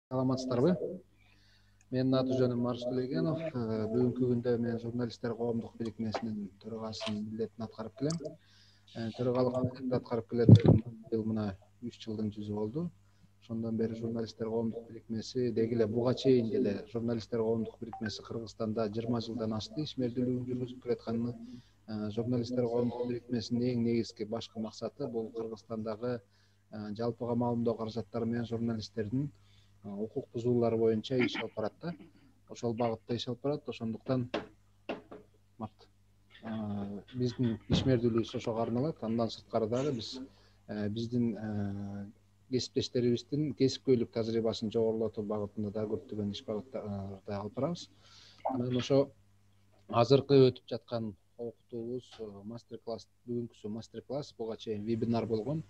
Саламатсыздарбы? Менин аты жөнүм Марш Төлегенов. Бүгүнкү күндө мен журналисттер коомдук бирикмесинин төрагасынын милдетин аткарып келем. Төрагалык милдетти аткарып келет. Быйыл мына 3 жылдын жүзү болду. Ошондон бери журналисттер коомдук бирикмеси деги эле буга чейин деле журналисттер коомдук бирикмеси Кыргызстанда 20 жылдан ашты ишмердүүлүгүн жүргүзүп келатканы. Журналисттер коомдук бирикмесинин эң негизги башкы максаты бул Кыргызстандагы жалпыга маалымдоо каражаттары менен журналисттердин укук бузуулары боюнча иш алып барат да. Ошол багытта иш алып барат. Ошондуктан биздин ишмердүүлүгүбүз ошого арналат. Андан сырткары дагы биздин кесиптештерибиздин кесипкөйлүк тажрыйбасын жогорулатуу багытында да көптөгөн иш багыттарды алып барабыз. Анан ошо азыркы өтүп жаткан окутуубуз мастер-класс, бүгүнкүсү мастер-класс, буга чейин вебинар болгон.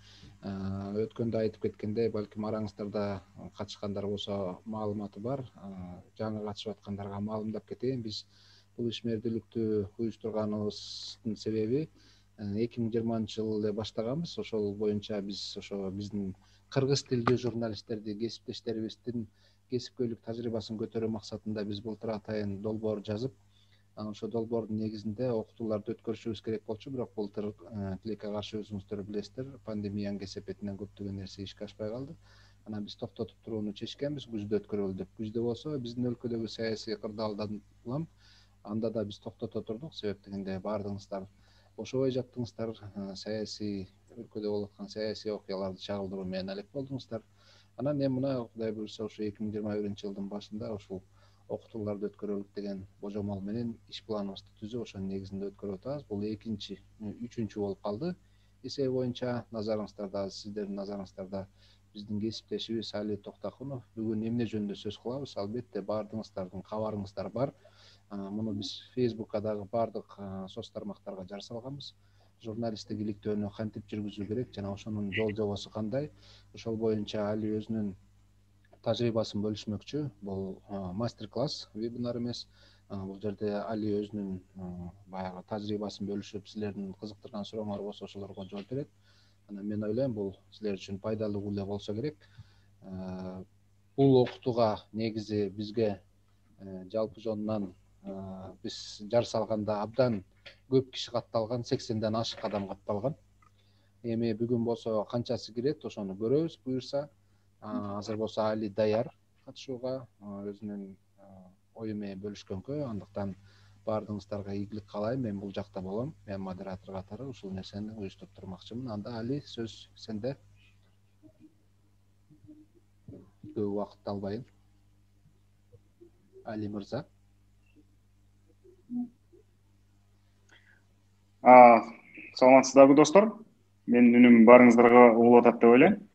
Өткөндө айтып кеткендей, балким араңыздарда катышкандар болсо маалыматы бар. Жаңы катышып аткандарга маалымдап кетейин. Биз бул ишмердүүлүктү уюштурганыбыздын себеби 2020-жылы эле баштаганбыз. Ошол боюнча биз ошо биздин кыргыз тилдүү журналисттерди, кесиптештерибиздин кесипкөйлүк тажрыйбасын көтөрүү максатында биз былтыр атайын долбоор жазып, ошо долбоордун негизинде окутууларды өткөрүшүбүз керек болчу. Бирок былтыр тилекке каршы өзүңүздөр билесиздер, пандемиянын кесепетинен көптөгөн нерсе ишке ашпай калды. Анан биз токтотуп турууну чечкенбиз, күздө өткөрөлү деп. Күздө болсо биздин өлкөдөгү саясий кырдаалдан улам анда да биз токтото турдук. Себеп дегенде баардыгыңыздар бошобой жаттыңыздар, саясий өлкөдө болуп аткан саясий окуяларды чагылдыруу менен алек болдуңуздар. Анан эми мына Кудай буюрса ошо 2021-жылдын башында ушул окутууларды өткөрөлүк деген божомол менен иш планыбызды түзүп, ошонун негизинде өткөрүп атабыз. Бул үчүнчү болуп калды. Эсеби боюнча назарыңыздарда, сиздердин назарыңыздарда биздин кесиптешибиз Али Токтакунов бүгүн эмне жөнүндө сөз кылабыз? Албетте баардыгыңыздардын кабарыңыздар бар. Муну биз Facebook'ка дагы баардык соц тармактарга жар салганбыз. Журналисттик иликтөөнү кантип жүргүзүү керек жана ошонун жол жобосу кандай? Ошол боюнча Али өзүнүн тажрыйбасын бөлүшмөкчү. Бул мастер-класс, вебинар эмес. Бул жерде Али өзүнүн баягы тажрыйбасын бөлүшүп, силердин кызыктырган сурооңор болсо ошолорго жооп берет. Анан мен ойлойм, бул силер үчүн пайдалуу эле болсо керек. Бул окутууга негизи бизге жалпы жонунан биз жар салганда абдан көп киши катталган, 80ден ашык адам катталган. Эми бүгүн болсо канчасы кирет, ошону көрөбүз буюрса. Азыр болсо Али даяр катышууга, өзүнүн ою менен бөлүшкөнгө. Андыктан баардыгыңыздарга ийгилик каалайм. Мен бул жакта болом. Мен модератор катары ушул нерсени уюштуруп турмакчымын. Анда Али, сөз сенде. Көп убакыт албайын. Али мырза. Саламатсыздарбы достор? Менин үнүм баарыңыздарга угулуп атат деп ойлойм.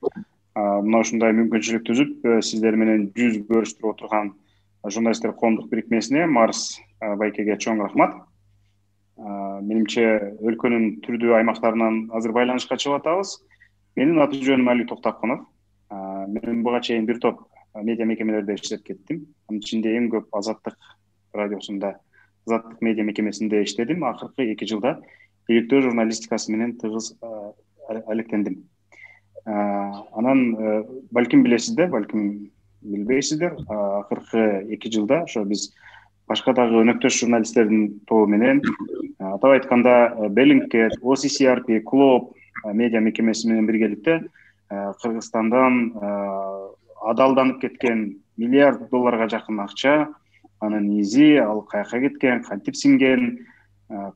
Мына ушундай мүмкүнчүлүк түзүп, сиздер менен жүз көрүштүрүп отурган журналисттер коомдук бирикмесине Марс байкеге чоң рахмат. Менимче өлкөнүн түрдүү аймактарынан азыр байланышка чыгып атабыз. Менин аты жөнүм Али Токтакунов. Мен буга чейин бир топ медиа мекемелерде иштеп кеттим. Анын ичинде эң көп Азаттык радиосунда, Азаттык медиа мекемесинде иштедим. Акыркы 2 жылда иликтөө журналистикасы менен тыгыз алектендим. Анан балким билесиздер, балким билбейсиздер. Акыркы 2 жылда ошо биз башка дагы өнөктөш журналисттердин тобу менен, атап айтканда Bellingcat, OCCRP, Клоп медиа мекемеси менен биргеликте Кыргызстандан адалданып кеткен миллиард долларга жакын акча, анын изи, ал каяка кеткен, кантип сиңген,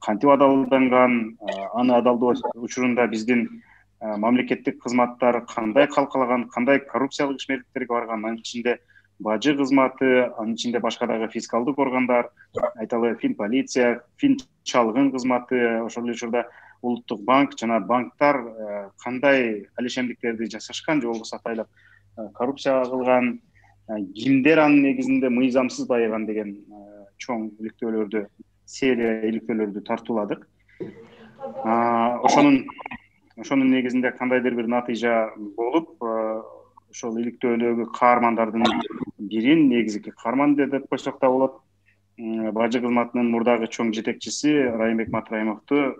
кантип адалданган, аны адалдоо учурунда биздин мамлекеттик кызматтар кандай калкалаган, кандай коррупциялык ишмердиктерге барган, анын ичинде бажы кызматы, анын ичинде башка дагы фискалдык органдар, айталы Финполиция, Финчалгын кызматы, ошол эле учурда Улуттук банк жана банктар кандай алишемдиктерди жасашкан же болбосо атайлап коррупция кылган, кимдер анын негизинде мыйзамсыз байыган деген чоң иликтөөлөрдү, серия иликтөөлөрдү тартууладык. Ошонун негизинде кандайдыр бир натыйжа болуп, ошол иликтөөлөрдөгү каармандардын бирин, негизги каарман деп койсок да болот, бажы кызматынын мурдагы чоң жетекчиси Райымбек Матраимовду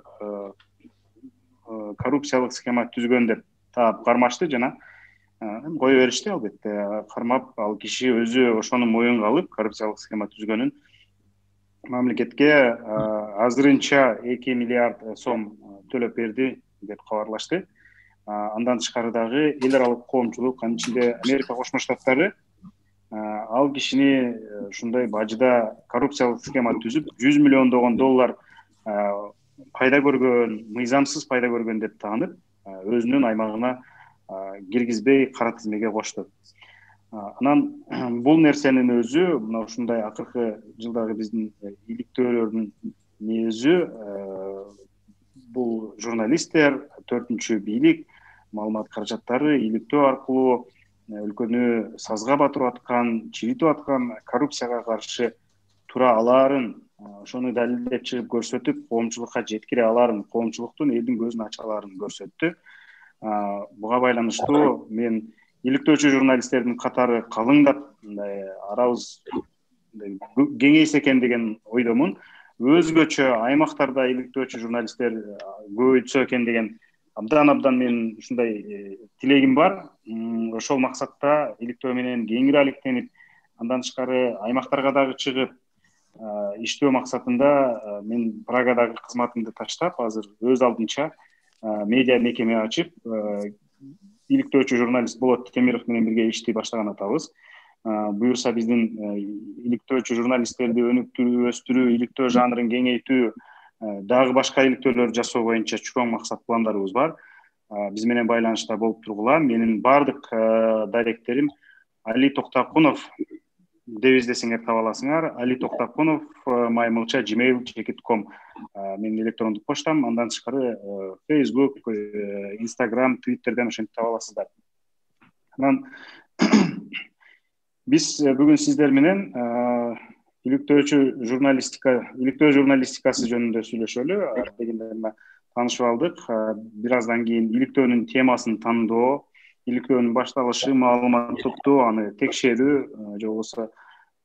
коррупциялык схема түзгөн деп таап кармашты жана кое беришти албетте. Кармап ал киши өзү ошону моюнга алып коррупциялык схема түзгөнүн мамлекетке азырынча 2 миллиард сом төлөп берди деп кабарлашты. Андан тышкары дагы эл аралык коомчулук, анын ичинде Америка Кошмо Штаттары ал кишини ушундай бажыда коррупциялык схема түзүп, 100 миллиондогон доллар пайда көргөн, мыйзамсыз пайда көргөн деп таанып, өзүнүн аймагына киргизбей кара тизмеге кошту. Анан бул нерсенин өзү мына ушундай акыркы жылдагы биздин иликтөөлөрдүн негизи бул журналисттер, 4-чү бийлик, маалымат каражаттары иликтөө аркылуу өлкөнү сазга батырып аткан, чиритип аткан коррупцияга каршы тура алаарын, ошону далилдеп чыгып көрсөтүп, коомчулукка жеткире алаарын, коомчулуктун элдин көзүн ача алаарын көрсөттү. Буга байланыштуу мен иликтөөчү журналисттердин катары калыңдап, арабыз кеңейсе экен деген ойдомун. Өзгөчө аймактарда иликтөөчү журналисттер көбөйтсө экен деген абдан мен ушундай тилегим бар. Ошол максатта иликтөө менен кеңири алектенип, андан тышкары аймактарга дагы чыгып иштөө максатында мен Прагадагы кызматымды таштап, азыр өз алдынча медиа мекеме ачып, иликтөөчү журналист Болот Темиров менен бирге иштей баштаган атабыз. Буюрса биздин иликтөөчү журналисттерди өнүктүрүү, өстүрүү, иликтөө жанрын кеңейтүү, дагы башка иликтөөлөр жасоо боюнча чоң максат пландарыбыз бар. Биз менен байланышта болуп тургула. Менин бардык дайректерим Али Токтокунов деп издесеңер таба аласыңар. Али Токтокунов @gmail.com менин электрондук поштам. Андан тышкары Facebook, Instagram, Twitterден ошентип таба аласыздар. Анан биз бүгүн сиздер менен иликтөө журналистикасы жөнүндө сүйлөшөлү дегенде таанышып алдык. Бир аздан кийин иликтөөнүн темасын тандоо, иликтөөнүн башталышы, маалымат топтоо, аны текшерүү, же болбосо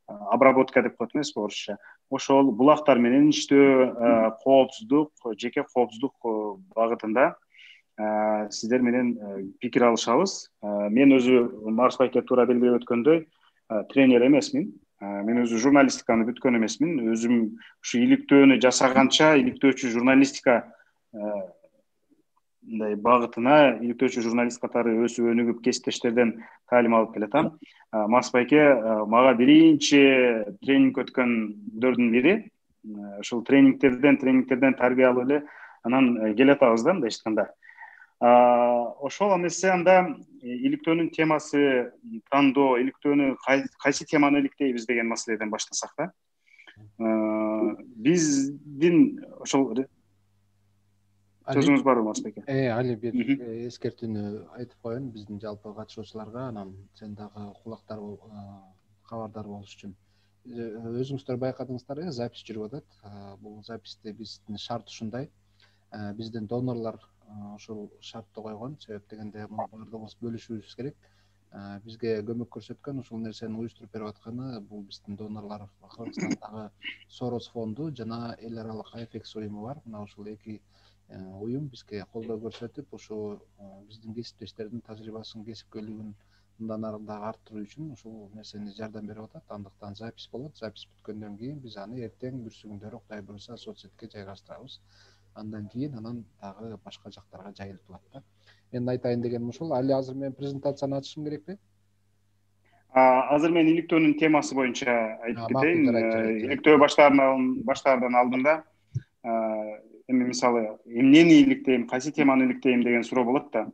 обработка деп коет эмеспи орусча. Ошол булактар менен иштөө, коопсуздук, жеке коопсуздук багытында сиздер менен пикир алышабыз. Мен өзү Марс байке туура белгилеп өткөндөй тренер эмесмин. Мен өзү журналистиканы бүткөн эмесмин. Өзүм ушу иликтөөнү жасаганча, иликтөөчү журналистика мындай багытына, иликтөөчү журналист катары өсүп өнүгүп кесиптештерден таалим алып келатам. Марс байке мага биринчи тренинг өткөндөрдүн бири. Ушул тренингтерден тарбия алып эле анан келатабыз да, мындай айтканда. Ошол эмесе анда иликтөөнүн темасы тандоо, иликтөөнү кайсы теманы иликтейбиз деген маселеден баштасак да. Биздин ошол сөзүңүз барбы Марс байке? Али, бир эскертүүнү айтып коеюн биздин жалпы катышуучуларга, анан сен дагы кабардар болуш үчүн. Өзүңүздөр байкадыңыздар, запись жүрүп атат. Бул записти биздин шарт ушундай. Биздин донорлор ушул шартты койгон. Себеп дегенде муну баардыгыбыз бөлүшүбүз керек. Бизге көмөк көрсөткөн, ушул нерсени уюштуруп берип атканы бул биздин донорлор, Кыргызстандагы Сорос фонду жана эл аралык IFX уюму бар. Мына ушул эки уюм бизге колдоо көрсөтүп, ушу биздин кесиптештердин тажрыйбасын, кесипкөйлүгүн мындан ары дагы арттыруу үчүн ушул нерсени жардам берип атат. Андыктан запись болот. Запись бүткөндөн кийин биз аны эртең бүрсүгүндөрү Кудай буюрса соцсетке жайгаштырабыз. Андан кийин анан дагы башка жактарга жайылтылат да. Мен айтайын дегеним ушул. Али, азыр мен презентацияны ачышым керекпи? Азыр мен иликтөөнүн темасы боюнча айтып кетейин. Иликтөө баштаардан алдында эми мисалы эмнени иликтейм, кайсы теманы иликтейм деген суроо болот да.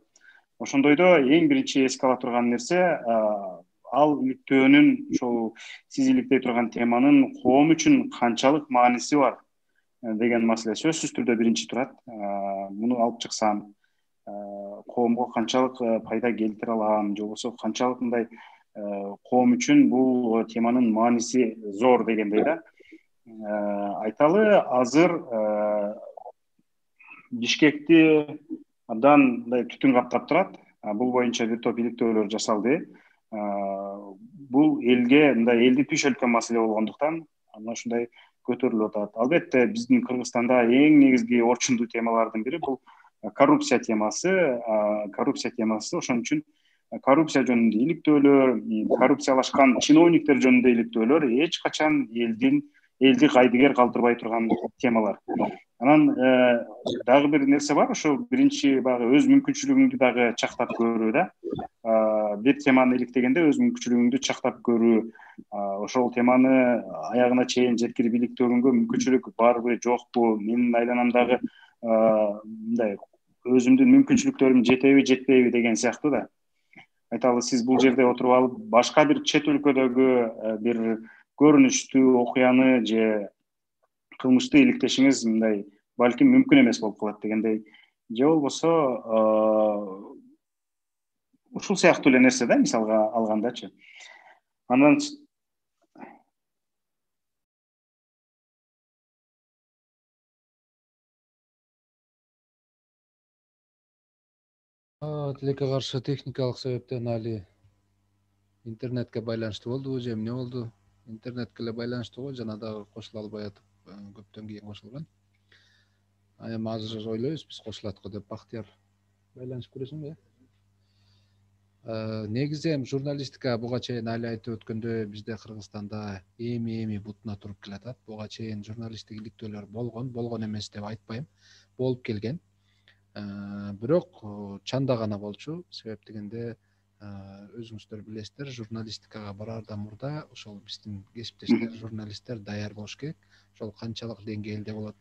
Ошондойдо эң биринчи эске ала турган нерсе ал иликтөөнүн, ошол сиз иликтей турган теманын коом үчүн канчалык мааниси бар деген маселе сөзсүз түрдө биринчи турат. Муну алып чыксам, коомго канчалык пайда келтире алам, же болбосо канчалык мындай коом үчүн бул теманын мааниси зор дегендей да. Айталы, азыр Бишкекти абдан мындай түтүн каптап турат. Бул боюнча бир топ иликтөөлөр жасалды. Бул элге мындай элди түш өлкөн маселе болгондуктан мына ушундай көтөрүлүп атат. Албетте биздин Кыргызстанда эң негизги орчундуу темалардын бири бул коррупция темасы. Ошон үчүн коррупция жөнүндө иликтөөлөр, коррупциялашкан чиновниктер жөнүндө иликтөөлөр эч качан элди кайдыгер калтырбай турган темалар. Анан дагы бир нерсе бар, ошо биринчи баягы өз мүмкүнчүлүгүңдү дагы чактап көрүү да. Бир теманы иликтегенде өз мүмкүнчүлүгүңдү чактап көрүү, ошол теманы аягына чейин жеткирип иликтөөгөнгө мүмкүнчүлүк барбы, жокпу, менин айланамдагы мындай өзүмдүн мүмкүнчүлүктөрүм жетеби, жетпейби деген сыяктуу да. Айталы, сиз бул жерде отуруп алып, башка бир чет өлкөдөгү бир көрүнүштүү окуяны же кылмышты иликтешиңиз мындай балким мүмкүн эмес болуп калат дегендей, же болбосо ушул сыяктуу эле нерсе да, мисалга алгандачы. Анан тилекке каршы техникалык себептен али интернетке байланыштуу болдубу же эмне болду? Интернетке эле байланыштуу го, жана дагы кошула албай атып көптөн кийин кошулган. Эми азыр ойлойбуз биз кошулат го деп. Бактияр, байланышып көрөсүңбү? Негизи эми журналистика буга чейин али айтып өткөндөй бизде Кыргызстанда эми бутуна туруп келатат. Буга чейин журналисттик иликтөөлөр болгон эмес деп айтпайм, болуп келген. Бирок чанда гана болчу. Себеп дегенде өзүңүздөр билесиздер, журналистикага бараардан мурда ошол биздин кесиптештер, журналисттер даяр болуш керек. Ошол канчалык деңгээлде болот,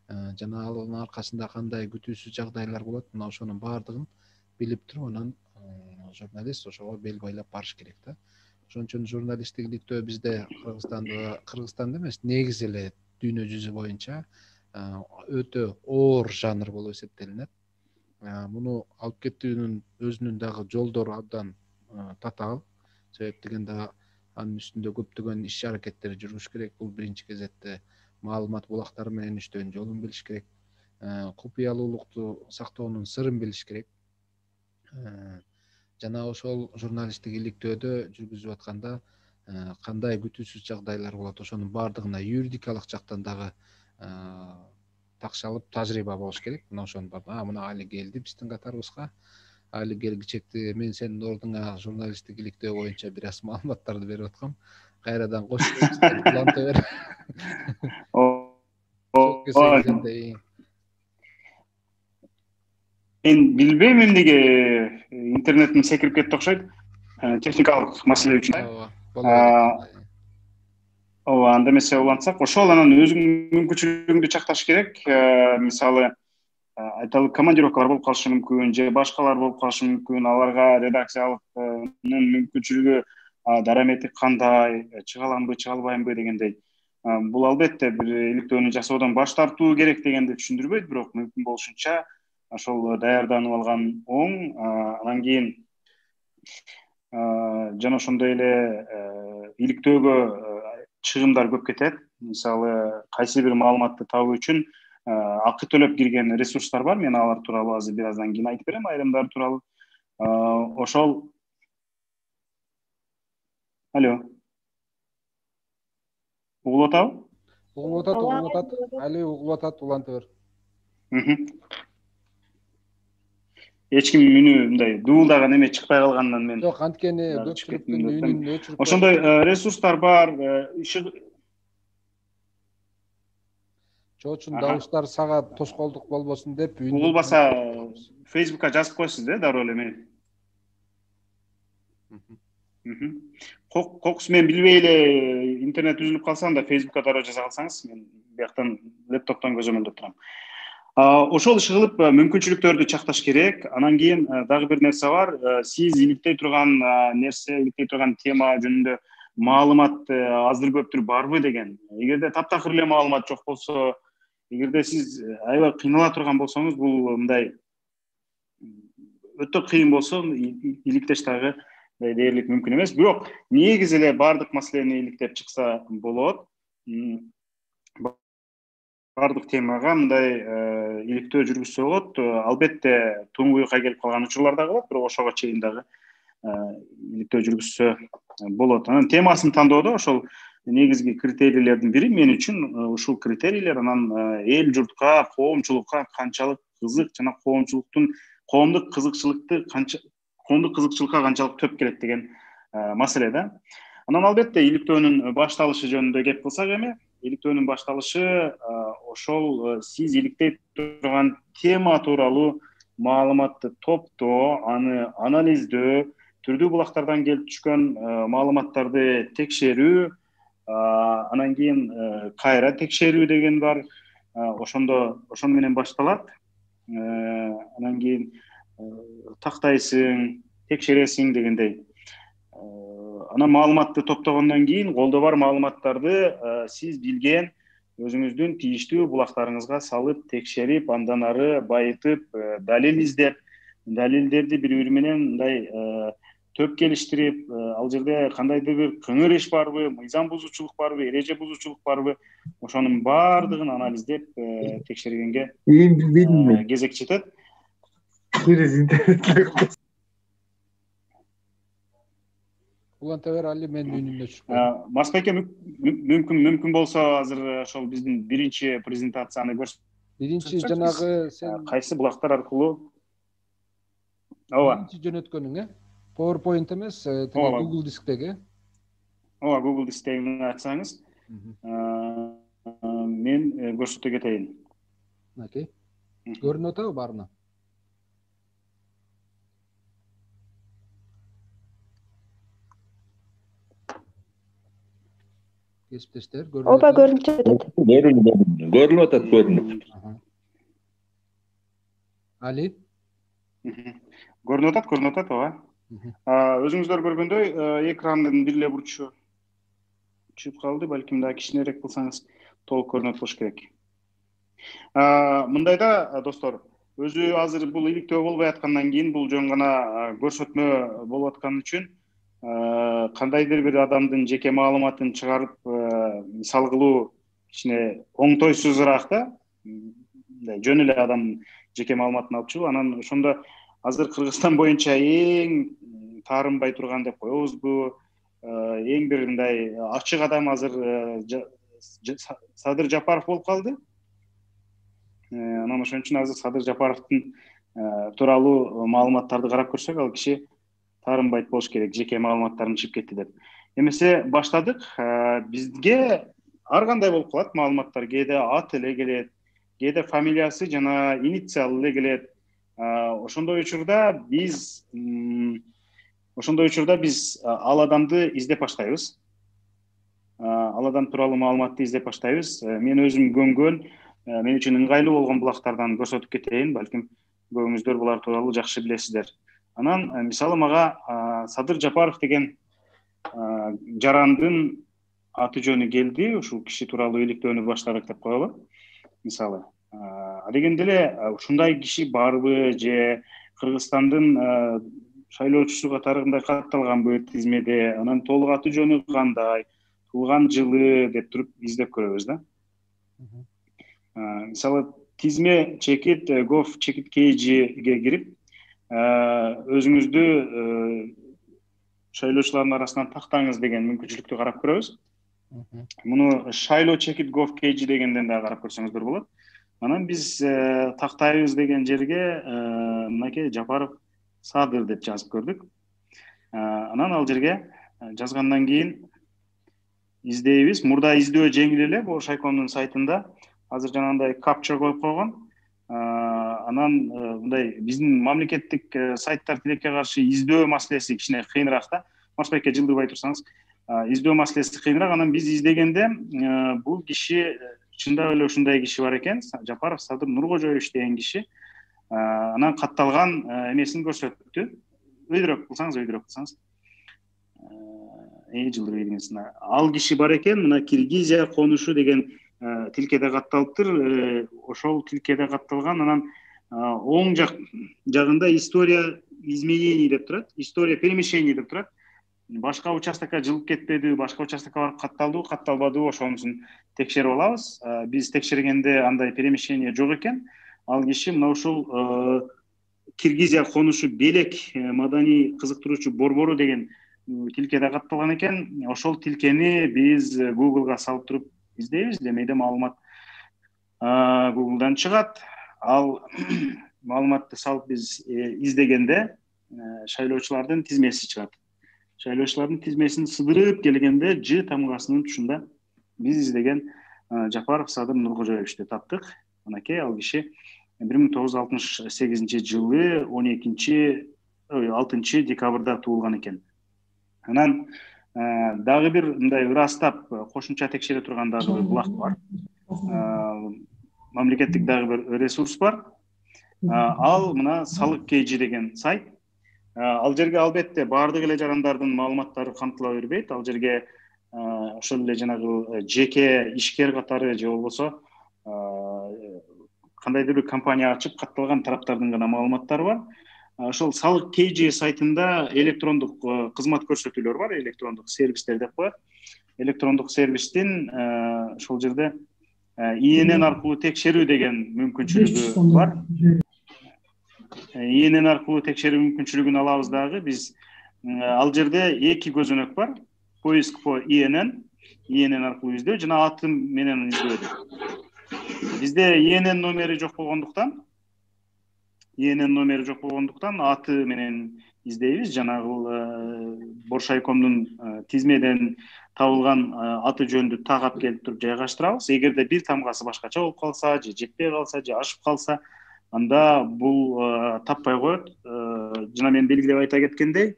жана анын аркасында кандай күтүүсүз жагдайлар болот, мына ошонун баардыгын билип туруп анан журналист ошого бел байлап барыш керек да. Ошон үчүн журналисттик иликтөө бизде Кыргызстанда эмес, негизи эле дүйнө жүзү боюнча өтө оор жанр болуп эсептелинет. Муну алып кетүүнүн өзүнүн дагы жолдору абдан татаал. Себеп дегенде анын үстүндө көптөгөн иш аракеттер жүрүш керек. Бул биринчи кезекте маалымат булактары менен иштөөнүн жолун билиш керек. Купуялуулукту сактоонун сырын билиш керек. Жана ошол журналисттик иликтөөдө жүргүзүп атканда кандай күтүүсүз жагдайлар болот, ошонун баардыгына юридикалык жактан дагы такшалып тажрыйба болуш керек. Мына ошонун мына али келди биздин катарыбызга, али келгичекти мен сенин ордуңа журналисттик иликтөө боюнча бир аз маалыматтарды берип аткам. Кайрадан кошуп уланта бер. Мен билбейм эмнеге интернетим секирип кетти окшойт. Техникалык маселе үчүн. Ооба, анда эмесе улантсак, ошол анан өзүңдүн мүмкүнчүлүгүңдү чакташ керек. Мисалы, айталы, командировкалар болуп калышы мүмкүн, же башкалар болуп калышы мүмкүн. Аларга редакциялыктын мүмкүнчүлүгү, дарамети кандай, чыга аламбы, чыга албаймбы дегендей. Бул албетте бир иликтөөнү жасоодон баш тартуу керек дегенди түшүндүрбөйт, бирок мүмкүн болушунча ошол даярданып алган оң. Анан кийин жана ошондой эле иликтөөгө чыгымдар көп кетет. Мисалы, кайсы бир маалыматты табуу үчүн акы төлөп кирген ресурстар бар. Мен алар тууралуу азыр бир аздан кийин айтып берем, айрымдары тууралуу. Ошол Алло. Угулуп атабы? Угулуп атат. Али угулуп атат, уланта бер. Эч ким үнү мындай дуулдаган эме чыкпай калганынан мен. Жок, анткени көпчүлүктүн үнүн өчүрүп. Ошондой ресурстар бар. Чоочун дабыштар сага тоскоолдук болбосун деп угулбаса Facebook'ка жазып коесуз да, дароо эле мени. Кокус мен билбей эле интернет үзүлүп калса, анда Facebook'ка дароо жаза калсаңыз, мен бияктан лептоптон көзөмөлдөп турам. Ошол иши кылып мүмкүнчүлүктөрдү чакташ керек. Анан кийин дагы бир нерсе бар. Сиз иликтей турган нерсе, иликтей турган тема жөнүндө маалымат аздыр көптүр барбы деген. Эгерде таптакыр эле маалымат жок болсо, эгерде сиз аябай кыйнала турган болсоңуз, бул мындай өтө кыйын болсо, иликтеш дагы дээрлик мүмкүн эмес. Бирок негизи эле бардык маселени иликтеп чыкса болот. Бардык темага мындай иликтөө жүргүзсө болот. Албетте туңгуюкка келип калган учурлар дагы болот, бирок ошого чейин дагы иликтөө жүргүзсө болот. Анан темасын тандоодо ошол негизги критерийлердин бири мен үчүн ушул критерийлер. Анан эл журтка, коомчулукка канчалык кызык жана коомдук кызыкчылыкты коомдук кызыкчылыкка канчалык төп келет деген маселе да. Анан албетте иликтөөнүн башталышы жөнүндө кеп кылсак эми, иликтөөнүн башталышы ошол сиз иликтей турган тема тууралуу маалыматты топтоо, аны анализдөө, түрдүү булактардан келип түшкөн маалыматтарды текшерүү, анан кийин кайра текшерүү деген бар. Ошондо ошону менен башталат. Анан кийин тактайсың, текшересиң дегендей. Анан маалыматты топтогондон кийин колдо бар маалыматтарды сиз билген өзүңүздүн тийиштүү булактарыңызга салып, текшерип, андан ары байытып, далил издеп, далилдерди бири-бири менен мындай төп келиштирип, ал жерде кандайдыр бир кыңыр иш барбы, мыйзам бузуучулук барбы, эреже бузуучулук барбы, ошонун баардыгын анализдеп, текшергенге кезек жетет. Уланта бер, али менин үнүмдө чыкпайт. Марсбеке, мүмкүн болсо азыр ошол биздин биринчи презентацияны көрсөтсөңүз. Биринчи жанагы сен кайсы булактар аркылуу? Ооба. Биринчи жөнөткөнүң, PowerPoint эмес, Google дисктеги. Ооба, Google дисктегини ачсаңыз, мен көрсөтө кетейин. Окей. Көрүнүп атабы баарына? Кесиптештер, көрүнүп Ооба, көрүнүп жатат. Көрүнүп атат, көрүнүп. Али? Көрүнүп атат, ооба. Өзүңүздөр көргөндөй, экрандын бир эле бурчу чыгып калды, балким да кичинерээк кылсаңыз толук көрүнөт болуш керек. Мындайда, достор, өзү азыр бул иликтөө болбой аткандан кийин бул жөн гана көрсөтмө болуп аткан үчүн кандайдыр бир адамдын жеке маалыматын чыгарып мисал кылуу кичине оңтойсузураак да. Жөн эле адамдын жеке маалыматын алып чыгуу, анан ошондо азыр Кыргызстан боюнча эң таарынбай турган деп коебузбу, эң бир мындай ачык адам азыр Садыр Жапаров болуп калды. Анан ошон үчүн азыр Садыр Жапаровдун тууралуу маалыматтарды карап көрсөк, ал киши таарынбайт болуш керек, жеке маалыматтарын чыгып кетти деп. Эмесе баштадык, бизге ар кандай болуп калат маалыматтар, кээде ат эле келет, кээде фамилиясы жана инициалы эле келет. Ошондой учурда биз ал адамды издеп баштайбыз. Ал адам тууралуу маалыматты издеп баштайбыз. Мен өзүм көнгөн, мен үчүн ыңгайлуу болгон булактардан көрсөтүп кетейин, балким көбүңүздөр булар тууралуу жакшы билесиздер. Анан мисалы мага Садыр Жапаров деген жарандын аты жөнү келди, ушул киши тууралуу иликтөөнү баштадык деп коелу. Мисалы, дегенде эле ушундай киши барбы, же Кыргызстандын шайлоочусу катарында катталганбы тизмеде, анан толук аты жөнү кандай, туулган жылы деп туруп издеп көрөбүз да. Мисалы, тизме чекит gov.kg-ге кирип, өзүңүздү шайлоочулардын арасынан тактаңыз деген мүмкүнчүлүктү карап көрөбүз. Муну шайлоо чекит gov.kg дегенден да карап көрсөңүздөр болот. Анан биз тактайбыз деген жерге мынакей Жапаров Садыр деп жазып көрдүк. Анан ал жерге жазгандан кийин издейбиз. Мурда издөө жеңил эле, бул Шайкомдун сайтында азыр жанагындай капча коюп койгон. Анан мындай биздин мамлекеттик сайттар тилекке каршы издөө маселеси кичине кыйыныраак да. Марсбекке жылдырбай турсаңыз, издөө маселеси кыйыныраак. Анан биз издегенде бул киши чындап эле ушундай киши бар экен, Жапаров Садыр Нуркожоевич деген киши. Анан катталган эмесин көрсөттү. Өйдөрөөк кылсаңыз. Жылдыр ийгенсин. Ал киши бар экен, мына Киргизия конушу деген тилкеде катталыптыр. Ошол тилкеде катталган, анан оң жагында история изменений деп турат, история перемещений деп турат. Башка участокко жылып кетпеди, башка участокко барып катталдыбы, катталбадыбы, ошонусун текшерип алабыз. Биз текшергенде андай перемещение жок экен. Ал киши мына ушул Киргизия конушу белек маданий кызыктыруучу борбору деген тилкеде катталган экен. Ошол тилкени биз Google'га салып туруп издейбиз. Демейде маалымат Google'дан чыгат. Ал маалыматты салып биз издегенде шайлоочулардын тизмеси чыгат. Шайлоочулардын тизмесин сыдырып келгенде Ж тамгасынын тушунда биз издеген Жапаров Садыр Нуркожоевичти таптык. Анакей ал киши 1968 жылы 6 декабрда туулган экен. Анан дагы бир мындай ырастап кошумча текшере турган дагы бир булак бар. Мамлекеттик дагы бир ресурс бар. Ал мына салык KG деген сайт. Ал жерге албетте баардык эле жарандардын маалыматтары камтыла бербейт. Ал жерге ошол эле жанагы жеке ишкер катары же болбосо кандайдыр бир компания ачып катталган тараптардын гана маалыматтары бар. Ошол салык KG сайтында электрондук кызмат көрсөтүүлөр бар, электрондук сервистер деп коет. Электрондук сервистин ошол жерде ИНН аркылуу текшерүү деген мүмкүнчүлүгү бар. ИНН аркылуу текшерүү мүмкүнчүлүгүн алабыз дагы. Биз ал жерде эки көзөнөк бар. Поиск по ИНН аркылуу издөө жана аты менен издөө. Бизде ИНН номери жок болгондуктан аты менен издейбиз. Жанагы Боршайкомдун тизмеден табылган аты жөндү тагап келип туруп жайгаштырабыз. Эгерде бир тамгасы башкача болуп калса, же жетпей калса, же ашып калса, анда бул таппай коет. Жана мен белгилеп айта кеткендей,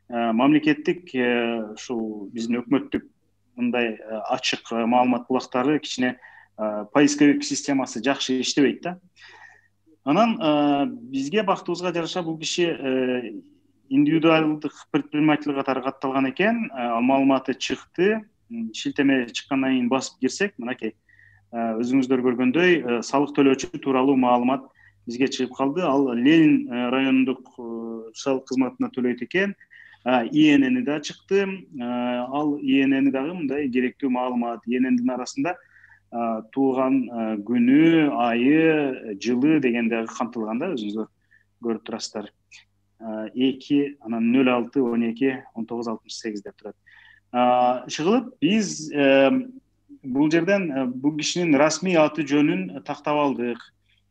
мамлекеттик ушул биздин өкмөттүк мындай ачык маалымат булактары кичине поисковик системасы жакшы иштебейт да. Анан бизге бактыбызга жараша бул киши индивидуалдык предприниматель катары катталган экен. Маалыматы чыкты. Шилтеме чыккандан кийин басып кирсек, мынакей өзүңүздөр көргөндөй салык төлөөчү тууралуу маалымат бизге чыгып калды. Ал Ленин райондук салык кызматына төлөйт экен. ИНН да чыкты. Ал ИНН дагы мындай керектүү маалымат. ИННдин арасында туулган күнү, айы, жылы деген дагы камтылган да, өзүңүздөр көрүп турасыздар. 2 анан 06 12 19 68 деп турат. Чыгылып биз бул жерден бул кишинин расмий аты жөнүн тактап алдык.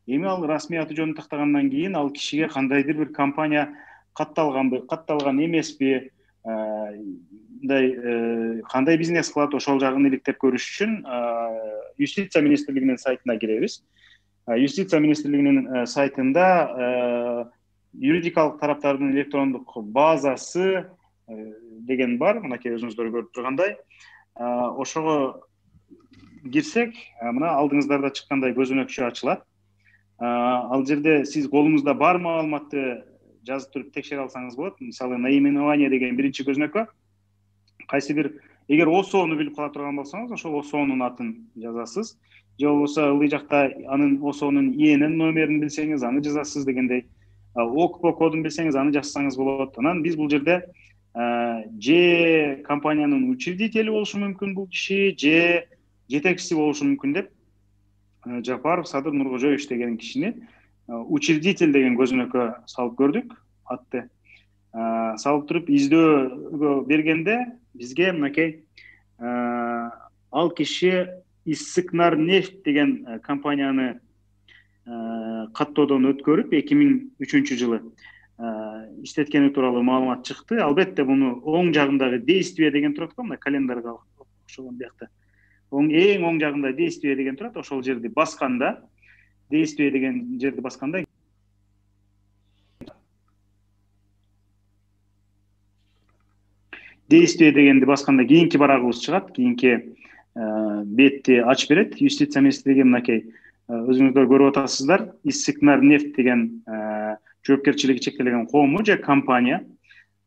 Эми ал расмий аты жөнүн тактагандан кийин ал кишиге кандайдыр бир компания катталганбы, катталган эмеспи, кандай бизнес кылат, ошол жагын иликтеп көрүш үчүн Юстиция министрлигинин сайтына киребиз. Юстиция министрлигинин сайтында юридикалык тараптардын электрондук базасы деген бар. Мынакей өзүңүздөр көрүп тургандай. Ошого кирсек, мына алдыңыздарда чыккандай көзөнөкчө ачылат. Ал жерде сиз колуңузда бар маалыматты жазып туруп текшере алсаңыз болот. Мисалы, наименование деген биринчи көзөнөк бар. Кайсы бир эгер ОСОну билип кала турган болсоңуз, ошол ОСОнун атын жазасыз. Же болбосо ылдый жакта анын ОСОнун ИНН номерин билсеңиз, аны жазасыз дегендей. ОКПО кодун билсеңиз, аны жазсаңыз болот. Анан биз бул жерде же компаниянын учредители болушу мүмкүн бул киши, же жетекчиси болушу мүмкүн деп Жапаров Садыр Нуркожоевич деген кишини учредитель деген көзөнөккө салып көрдүк, атты. Салып туруп издөөгө бергенде бизге мынакей ал киши Иссыкнарнефть деген компанияны каттоодон өткөрүп 2003 жылы иштеткени тууралуу маалымат чыкты. Албетте муну оң жагындагы действие деген турат го, мына календарга окшогон биякта. Эң оң жагында действие деген турат, ошол жерди басканда, действие деген жерди басканда действие дегенди басканда кийинки барагыбыз чыгат, кийинки бетти ачып берет. Юстиция министрлиги мынакей өзүңүздөр көрүп атасыздар. Иссыкнарнефть деген жоопкерчилиги чектелген коому же компания.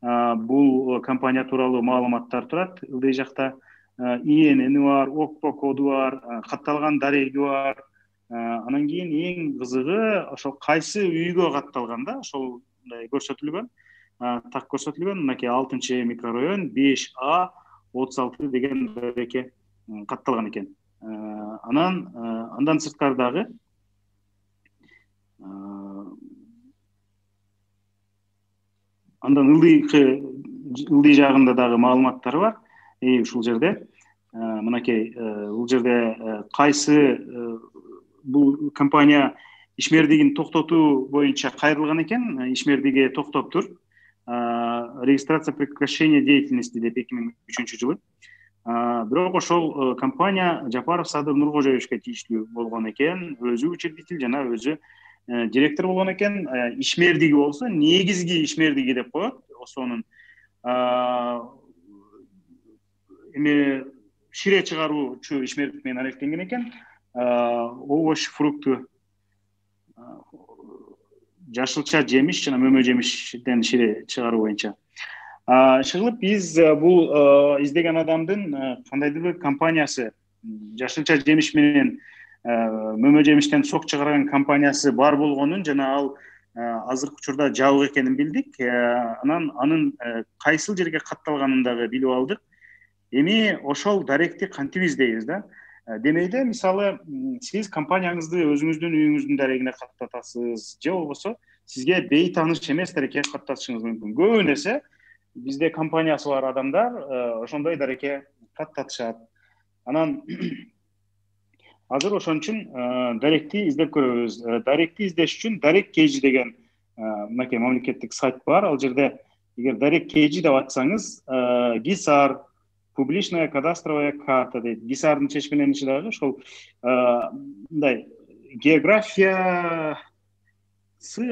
Бул компания тууралуу маалыматтар турат. Ылдый жакта ИНН бар, ОКПО коду бар, катталган дареги бар. Анан кийин эң кызыгы ошол кайсы үйгө катталган да, ошол көрсөтүлгөн. Так көрсөтүлгөн, мынакей 6 микрорайон 5А 36 деген дареке катталган экен. Андан сырткардагы андан ылдый жагында дагы маалыматтар бар. Ушул жерде мынакей бул жерде кайсы бул компания ишмердигин токтотуу боюнча кайрылган экен, ишмердиги токтоптур. регистрация прекращения деятельности деп 2003 жылы. Бирок ошол компания Жапаров Садыр Нуркожоевичке тийиштүү болгон экен, өзү учредитель жана өзү директор болгон экен. Ишмердиги болсо негизги ишмердиги деп коет. Ошонун эме шире чыгаруучу ишмердик менен алектенген экен. Овощ, фрукты, жашылча жемиш жана мөмө жемиштен шире чыгаруу боюнча. Шыгылып биз бул издеген адамдын кандайдыр бир компаниясы, жашылча жемиш менен мөмө жемиштен сок чыгарган компаниясы бар болгонун жана ал азыркы учурда жабык экенин билдик. Анын кайсыл жерге катталганын дагы билип алдык. Эми ошол даректи кантип издейбиз да? Демейде, мисалы, сиз компанияңызды өзүңүздүн үйүңүздүн дарегине каттатасыз, же болбосо сизге бейтааныш эмес дарекке каттатышыңыз мүмкүн. Көбүн эсе бизде компаниясы бар адамдар ошондой дарекке каттатышат. Анан азыр ошон үчүн даректи издеп көрөбүз. Даректи издеш үчүн Дарек KG деген мынакей мамлекеттик сайт бар. Ал жерде эгер Дарек KG деп атсаңыз, ГИСАР публичная кадастровая карта дейт. ГИСАРдын чечмелениshi дагы ошол мындай географиясы,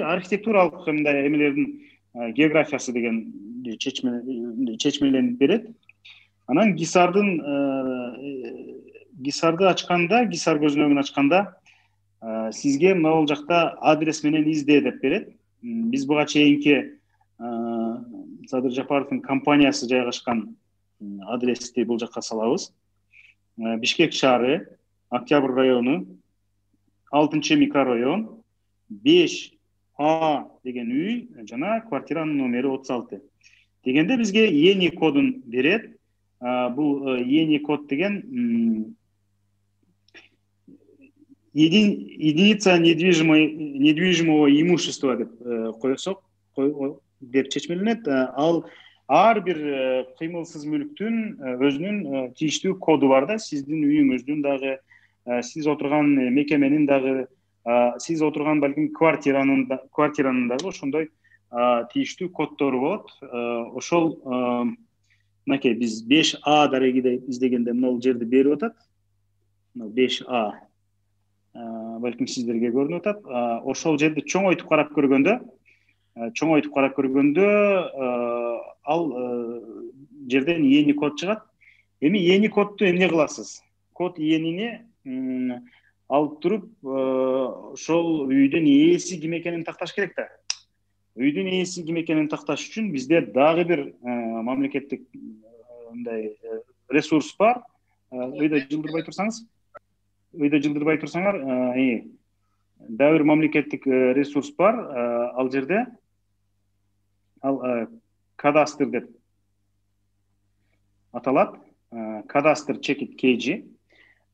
архитектуралык мындай эмелердин географиясы деген чечмеленип берет. Анан ГИСАРды ачканда, ГИСАР көзүнөгүн ачканда сизге могул жакта адрес менен изде деп берет. Биз буга чейинки Садыр Жапаровдун компаниясы жайгашкан адрести бул жакка салабыз. Бишкек шаары, Октябрь району, 6 микрорайон, 5А деген үй жана квартиранын номери 36. Дегенде бизге ЕНИ кодун берет. Бул ЕНИ код деген единица недвижимого имущества деп койсок, деп чечмеленет. Ал ар бир кыймылсыз мүлктүн өзүнүн тийиштүү коду бар да, сиздин үйүңүздүн дагы, сиз отурган мекеменин дагы, сиз отурган балким квартиранын дагы ошондой тийиштүү коддору болот. Ошол мынакей биз 5А дарегиде издегенде могул жерди берип атат. 5А балким сиздерге көрүнүп атат. Ошол жерди чоңойтуп карап көргөндө ал жерден ЕНИ код чыгат. Эми ЕНИ кодду эмне кыласыз? Код ИНИни алып туруп, ошол үйдүн ээси ким экенин такташ керек да. Үйдүн ээси ким экенин такташ үчүн бизде дагы бир мамлекеттик мындай ресурс бар. Үйдө жылдырбай турсаңар, дагы бир мамлекеттик ресурс бар. Ал жерде кадастр деп аталат. Кадастр чекит KG.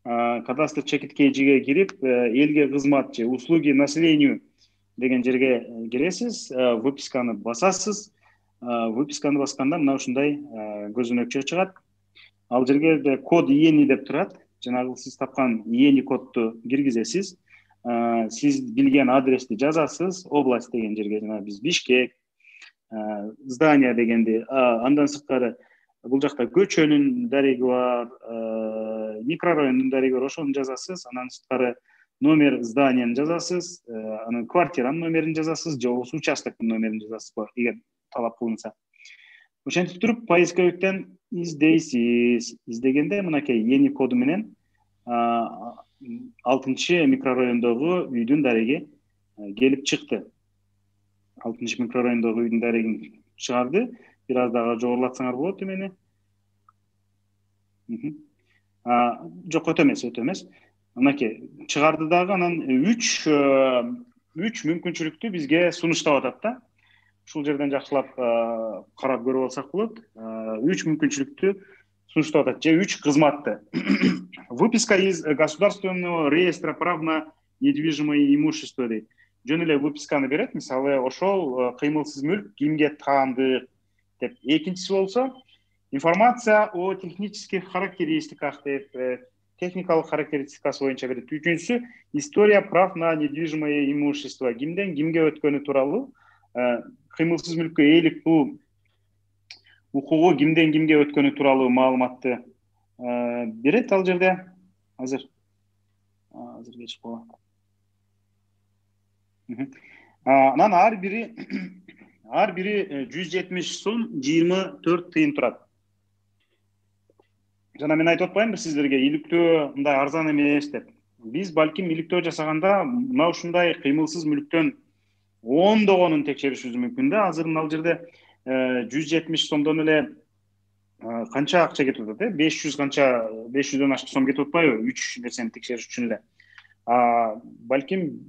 Кадастр чекит KG'ге кирип, элге кызмат же услуги населению деген жерге киресиз, выписканы басасыз. Выписканы басканда мына ушундай көзөнөкчө чыгат. Ал жерге код ИНИ деп турат. Жанагы сиз тапкан ИНИ кодду киргизесиз. Сиз билген адрести жазасыз, область деген жерге, жана биз Бишкек, здание дегенди. Андан сырткары бул жакта көчөнүн дареги бар, микрорайондун дареги бар, ошону жазасыз. Андан сырткары номер зданиянын жазасыз, анан квартиранын номерин жазасыз, же болбосо участоктун номерин жазасыз, эгер талап кылынса. Ошентип туруп поисковиктен издейсиз. Издегенде мынакей ЕНИ коду менен 6 микрорайондогу үйдүн дареги келип чыкты. 6 микрорайондогу үйдүн дарегин чыгарды. Бир аз дагы жогорулатсаңар болот эмени. Жок, өтө эмес. Мынакей чыгарды дагы, анан 3 мүмкүнчүлүктү бизге сунуштап атат да. Ушул жерден жакшылап карап көрүп алсак болот. 3 мүмкүнчүлүктү сунуштап атат, же 3 кызматты. Выписка из государственного реестра прав на недвижимое имущество дейт. Жөн эле выписканы берет. Мисалы, ошол кыймылсыз мүлк кимге таандык деп. Экинчиси болсо информация о технических характеристиках деп, техникалык характеристикасы боюнча берет. Үчүнчүсү история прав на недвижимое имущество. Кимден кимге өткөнү тууралуу, кыймылсыз мүлккө ээлик бул укугу кимден кимге өткөнү тууралуу маалыматты берет ал жерде. Азыр кечип калган. Анан ар бири 170 сом 24 тыйын турат. Жана мен айтып атпаймынбы сиздерге иликтөө мындай арзан эмес деп. Биз балким иликтөө жасаганда мына ушундай кыймылсыз мүлктөн ондогонун текшеришибиз мүмкүн да. Азыр ал жерде 170 сомдон эле канча акча кетип атат, 500 канча 500дөн ашык сом кетип атпайбы 3 нерсени текшериш үчүн эле. Балким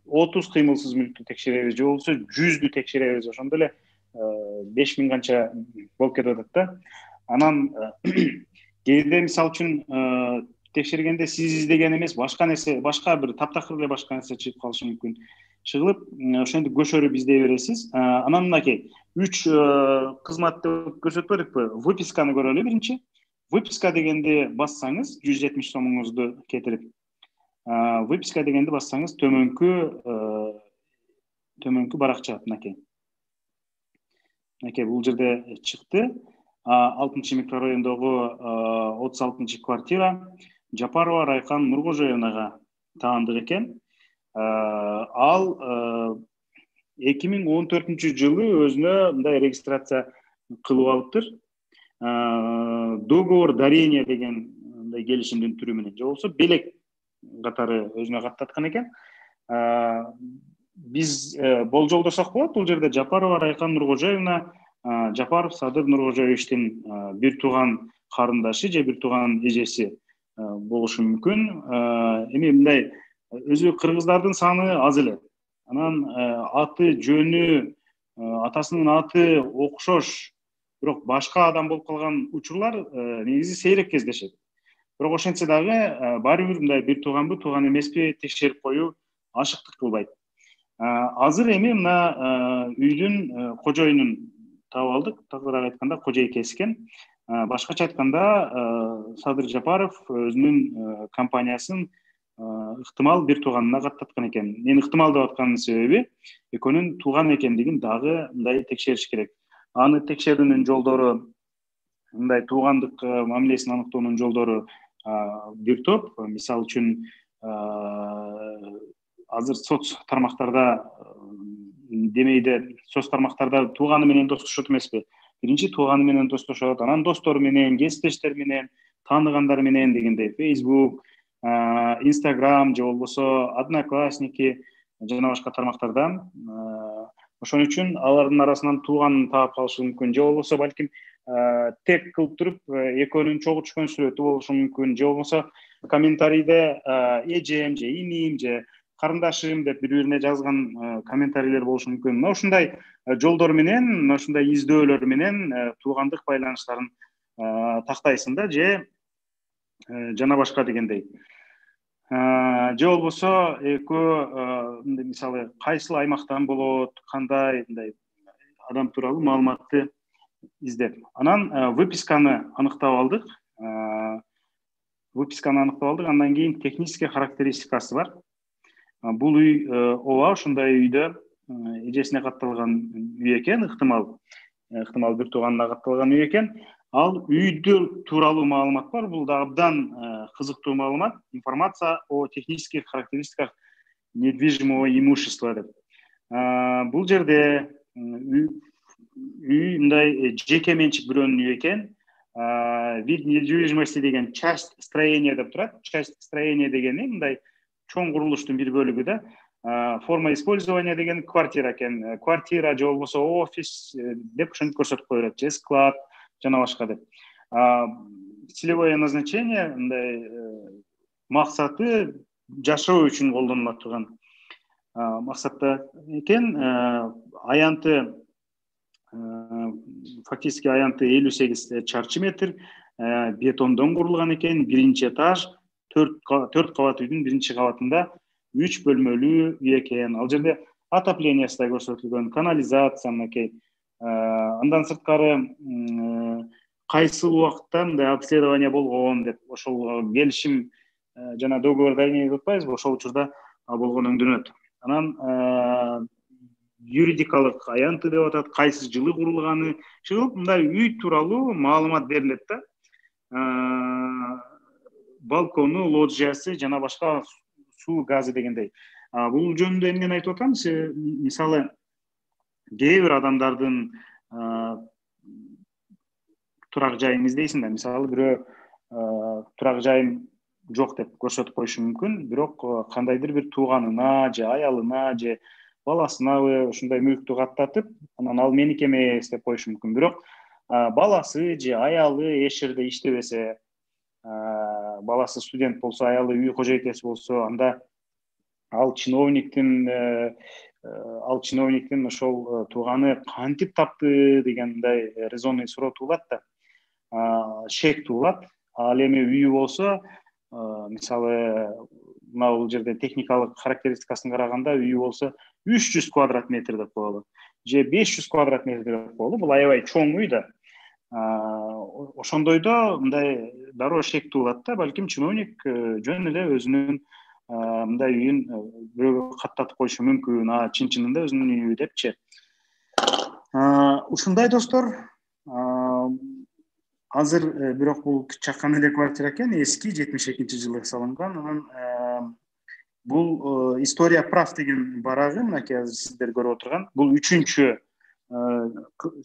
30 кыймылсыз мүлктү текшеребиз, же болбосо 100дү текшеребиз, ошондо эле 5000 канча болуп кетип атат да. Анан кээде мисалы үчүн текшергенде сиз издеген эмес башка нерсе, башка бир таптакыр эле башка нерсе чыгып калышы мүмкүн. Чыгылып, ошентип көшөрүп издей бересиз. Анан мынакей 3 кызматты көрсөтпөдүкпү? Выписканы көрөлү биринчи. Выписка дегенди бассаңыз, 170 сомуңузду кетирип, выписка дегенди бассаңыз төмөнкү баракча мынакей. Мынакей бул жерде чыкты. 6 микрорайондогу 36 квартира Жапарова Райхан Нуркожоевнага таандык экен. Ал 2014 жылы өзүнө мындай регистрация кылып алыптыр. Договор дарения деген мындай келишимдин түрү менен, же болбосо белек катары өзүнө каттаткан экен. Биз болжолдосок болот, бул жерде Жапарова Райхан Нуркожоевна, Жапаров Садыр Нуркожоевичтин бир тууган карындашы же бир тууган эжеси болушу мүмкүн. Эми мындай өзү кыргыздардын саны аз эле. Анан аты, жөнү, атасынын аты окшош, бирок башка адам болуп калган учурлар негизи сейрек кездешет. Бирок ошентсе дагы баары бир мындай бир тууганбы, тууган эмеспи текшерип коюу ашыктык кылбайт. Азыр эми мына үйдүн кожоюнун таап алдык. Тагыраак айтканда кожойкеси экен. Башкача айтканда Садыр Жапаров өзүнүн компаниясын ыктымал бир тууганына каттаткан экен. Мен ыктымал деп атканын себеби экөөнүн тууган экендигин дагы мындай текшериш керек. Аны текшерүүнүн жолдору, мындай туугандык мамилесин аныктоонун жолдору бир топ. Мисалы үчүн азыр соц тармактарда демейде, соц тармактарда тууганы менен достошот эмеспи? Биринчи тууганы менен достошот, анан достору менен, кесиптештери менен, тааныгандары менен дегендей Facebook, Instagram же болбосо Одноклассники жана башка тармактардан. Ошон үчүн алардын арасынан тууганын таап калышы мүмкүн, же болбосо балким тег кылып туруп экөөнүн чогуу түшкөн сүрөтү болушу мүмкүн, же болбосо комментарийде эжем же иним же карындашым деп бири-бирине жазган комментарийлер болушу мүмкүн. Мына ушундай жолдор менен, мына ушундай издөөлөр менен туугандык байланыштарын тактайсың да, же жана башка дегендей. Же болбосо экөө мисалы кайсыл аймактан болот, кандай мындай адам тууралуу маалыматты издеп. Анан выписканы аныктап алдык. Андан кийин технический характеристикасы бар. Бул үй ооба ушундай үйдө эжесине катталган үй экен, ыктымал бир тууганына катталган үй экен. Ал үйдү тууралуу маалымат бар. Бул да абдан кызыктуу маалымат. Информация о технических характеристиках недвижимого имущества деп. Бул жерде үй мындай жеке менчик бирөөнүн үйү экен. Вид недвижимости деген часть строения деп турат. Часть строения дегени мындай чоң курулуштун бир бөлүгү да. Форма использования деген квартира экен. Квартира же болбосо офис деп ошентип көрсөтүп коюлат, же склад жана башка деп. Целевое назначение мындай максаты жашоо үчүн колдонулат турган максатта экен. Аянты фактически аянты 58 чарчы метр, бетондон курулган экен. Биринчи этаж, 4 кабат үйдүн биринчи кабатында 3 бөлмөлүү үй экен. Ал жерде отоплениясы да көрсөтүлгөн, канализация мынакей. Андан сырткары кайсыл убакытта мындай обследование болгон деп, ошол келишим жана договор дарение деп атпайбызбы, ошол учурда болгон өңдөнөт. Анан юридикалык аянты деп атат, кайсы жылы курулганы чыгып, мындай үй тууралуу маалымат берилет да. Балкону, лоджиясы жана башка суу, газы дегендей. Бул жөнүндө эмнени айтып атам? Мисалы, кээ бир адамдардын турак жайын издейсиң да, мисалы бирөө турак жайым жок деп көрсөтүп коюшу мүмкүн, бирок кандайдыр бир тууганына же аялына же баласынабы ушундай мүлктү каттатып, анан ал меники эмес деп коюшу мүмкүн. Бирок баласы же аялы эч жерде иштебесе, баласы студент болсо, аялы үй кожойкеси болсо, анда ал чиновниктин ошол тууганы кантип тапты дегендей резонный суроо туулат да, шек туулат. Ал эми үйү болсо, мисалы, мына бул жерде техникалык характеристикасын караганда үйү болсо 300 квадрат метр деп коелу, же 500 квадрат метр деп коелу. Бул аябай чоң үй да. Ошондойдо мындай дароо шек туулат да, балким чиновник жөн эле өзүнүн мындай үйүн бирөөгө каттатып коюшу мүмкүн, чын-чынында өзүнүн үйү депчи. Ушундай достор, азыр бирок бул чакан эле квартира экен, эски 72-жылы салынган. Анан бул История прав деген барагы, мынакей азыр сиздер көрүп отурган, бул 3-чү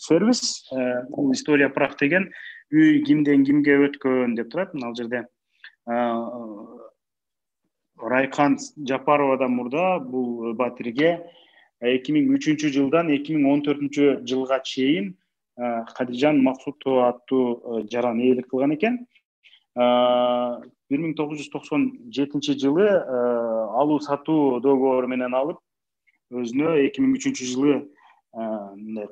сервис. Бул История прав деген үй кимден кимге өткөн деп турат. Ал жерде Райкан Жапаровадан мурда бул батирге 2003-жылдан 2014-жылга чейин Кадыржан Максутова аттуу жаран ээлик кылган экен. 1997-жылы алуу сатуу договору менен алып, өзүнө 2003-жылы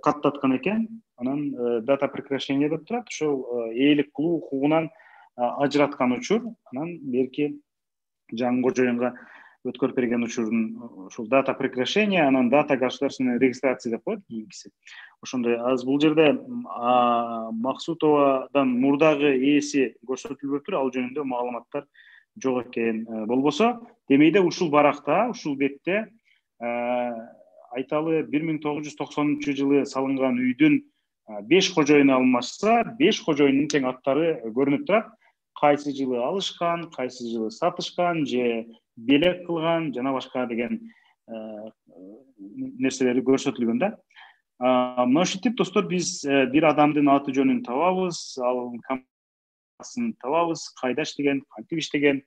каттаткан экен. Анан дата прекращения деп турат, ошол ээлик кылуу укугунан ажыраткан учур. Анан берки жаңы кожоюнга өткөрүп берген учурдун ушул дата прекращения, анан дата государственной регистрации деп коет кийинкиси. Ошондой. Аз бул жерде Максутовадан мурдагы ээси көрсөтүлбөптүр, ал жөнүндө маалыматтар жок экен. Болбосо, демейде ушул баракта, ушул бетте айталы 1990-жылы салынган үйдүн 5 кожоюну алмашса, 5 кожоюнун тең аттары көрүнүп турат. Кайсы жылы алышкан, кайсы жылы сатышкан, же белек кылган, жана башка деген нерселери көрсөтүлгөн да. Мына ушинтип достор, биз бир адамдын аты жөнүн табабыз, ал компаниясын табабыз, кайда иштеген, кантип иштеген,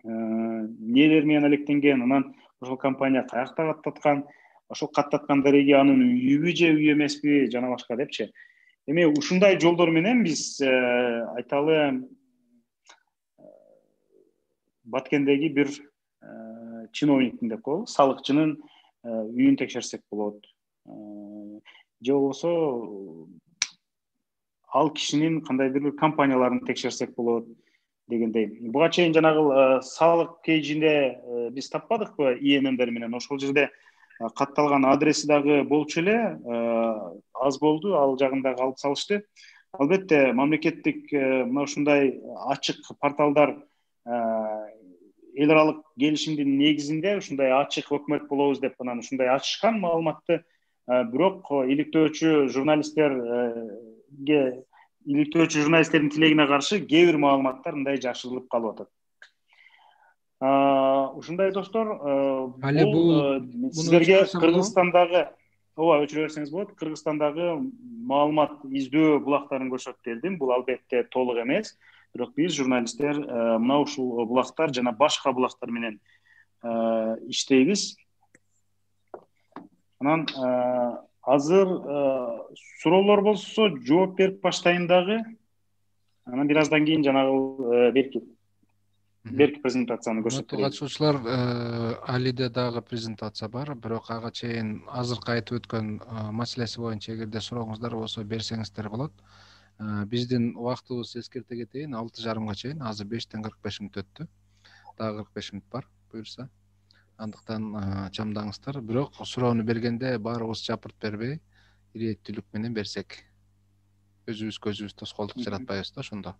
нелер менен алектенген, анан ошол компания каякта каттаткан, ошол каттаткан дареги анын үйүбү же үй эмеспи, жана башка депчи. Эми ушундай жолдор менен биз айталы Баткендеги бир чиновниктин деп коелу, салыкчынын үйүн текшерсек болот. Же болбосо ал кишинин кандайдыр бир компанияларын текшерсек болот дегендей. Буга чейин жанагы салык пейджинде биз таппадыкпы ИННдер менен? Ошол жерде катталган адреси дагы болчу эле, аз болду, ал жагын дагы алып салышты. Албетте, мамлекеттик мына ушундай ачык порталдар эл аралык келишимдин негизинде ушундай ачык өкмөт болобуз деп анан ушундай ачышкан маалыматты, бирок иликтөөчү журналисттердин тилегине каршы кээ бир маалыматтар мындай жашырылып калып атат. Ушундай достор, бул сиздерге Кыргызстандагы, өчүрө берсеңиз болот, Кыргызстандагы маалымат издөө булактарын көрсөтүп бердим. Бул албетте толук эмес, бирок биз журналисттер мына ушул булактар жана башка булактар менен иштейбиз. Анан азыр суроолор болсо жооп берип баштайын дагы. Анан бир аздан кийин жанагы берки презентацияны көрсөтөм. Катышуучулар, Алиде дагы презентация бар, бирок ага чейин азыркы айтып өткөн маселеси боюнча эгерде сурооңуздар болсо берсеңиздер болот. Биздин убактыбыз эскерте кетейин, 6:30 чейин, азыр 5-тен 45 мүнөт өттү. Дагы 45 мүнөт бар, буюрса. Андыктан чамдаңыздар, бирок суроону бергенде баарыбыз чапырт бербей, ирээттүүлүк менен берсек. Өзүбүз көзүбүз тоскоолдук жаратпайбыз да ошондо.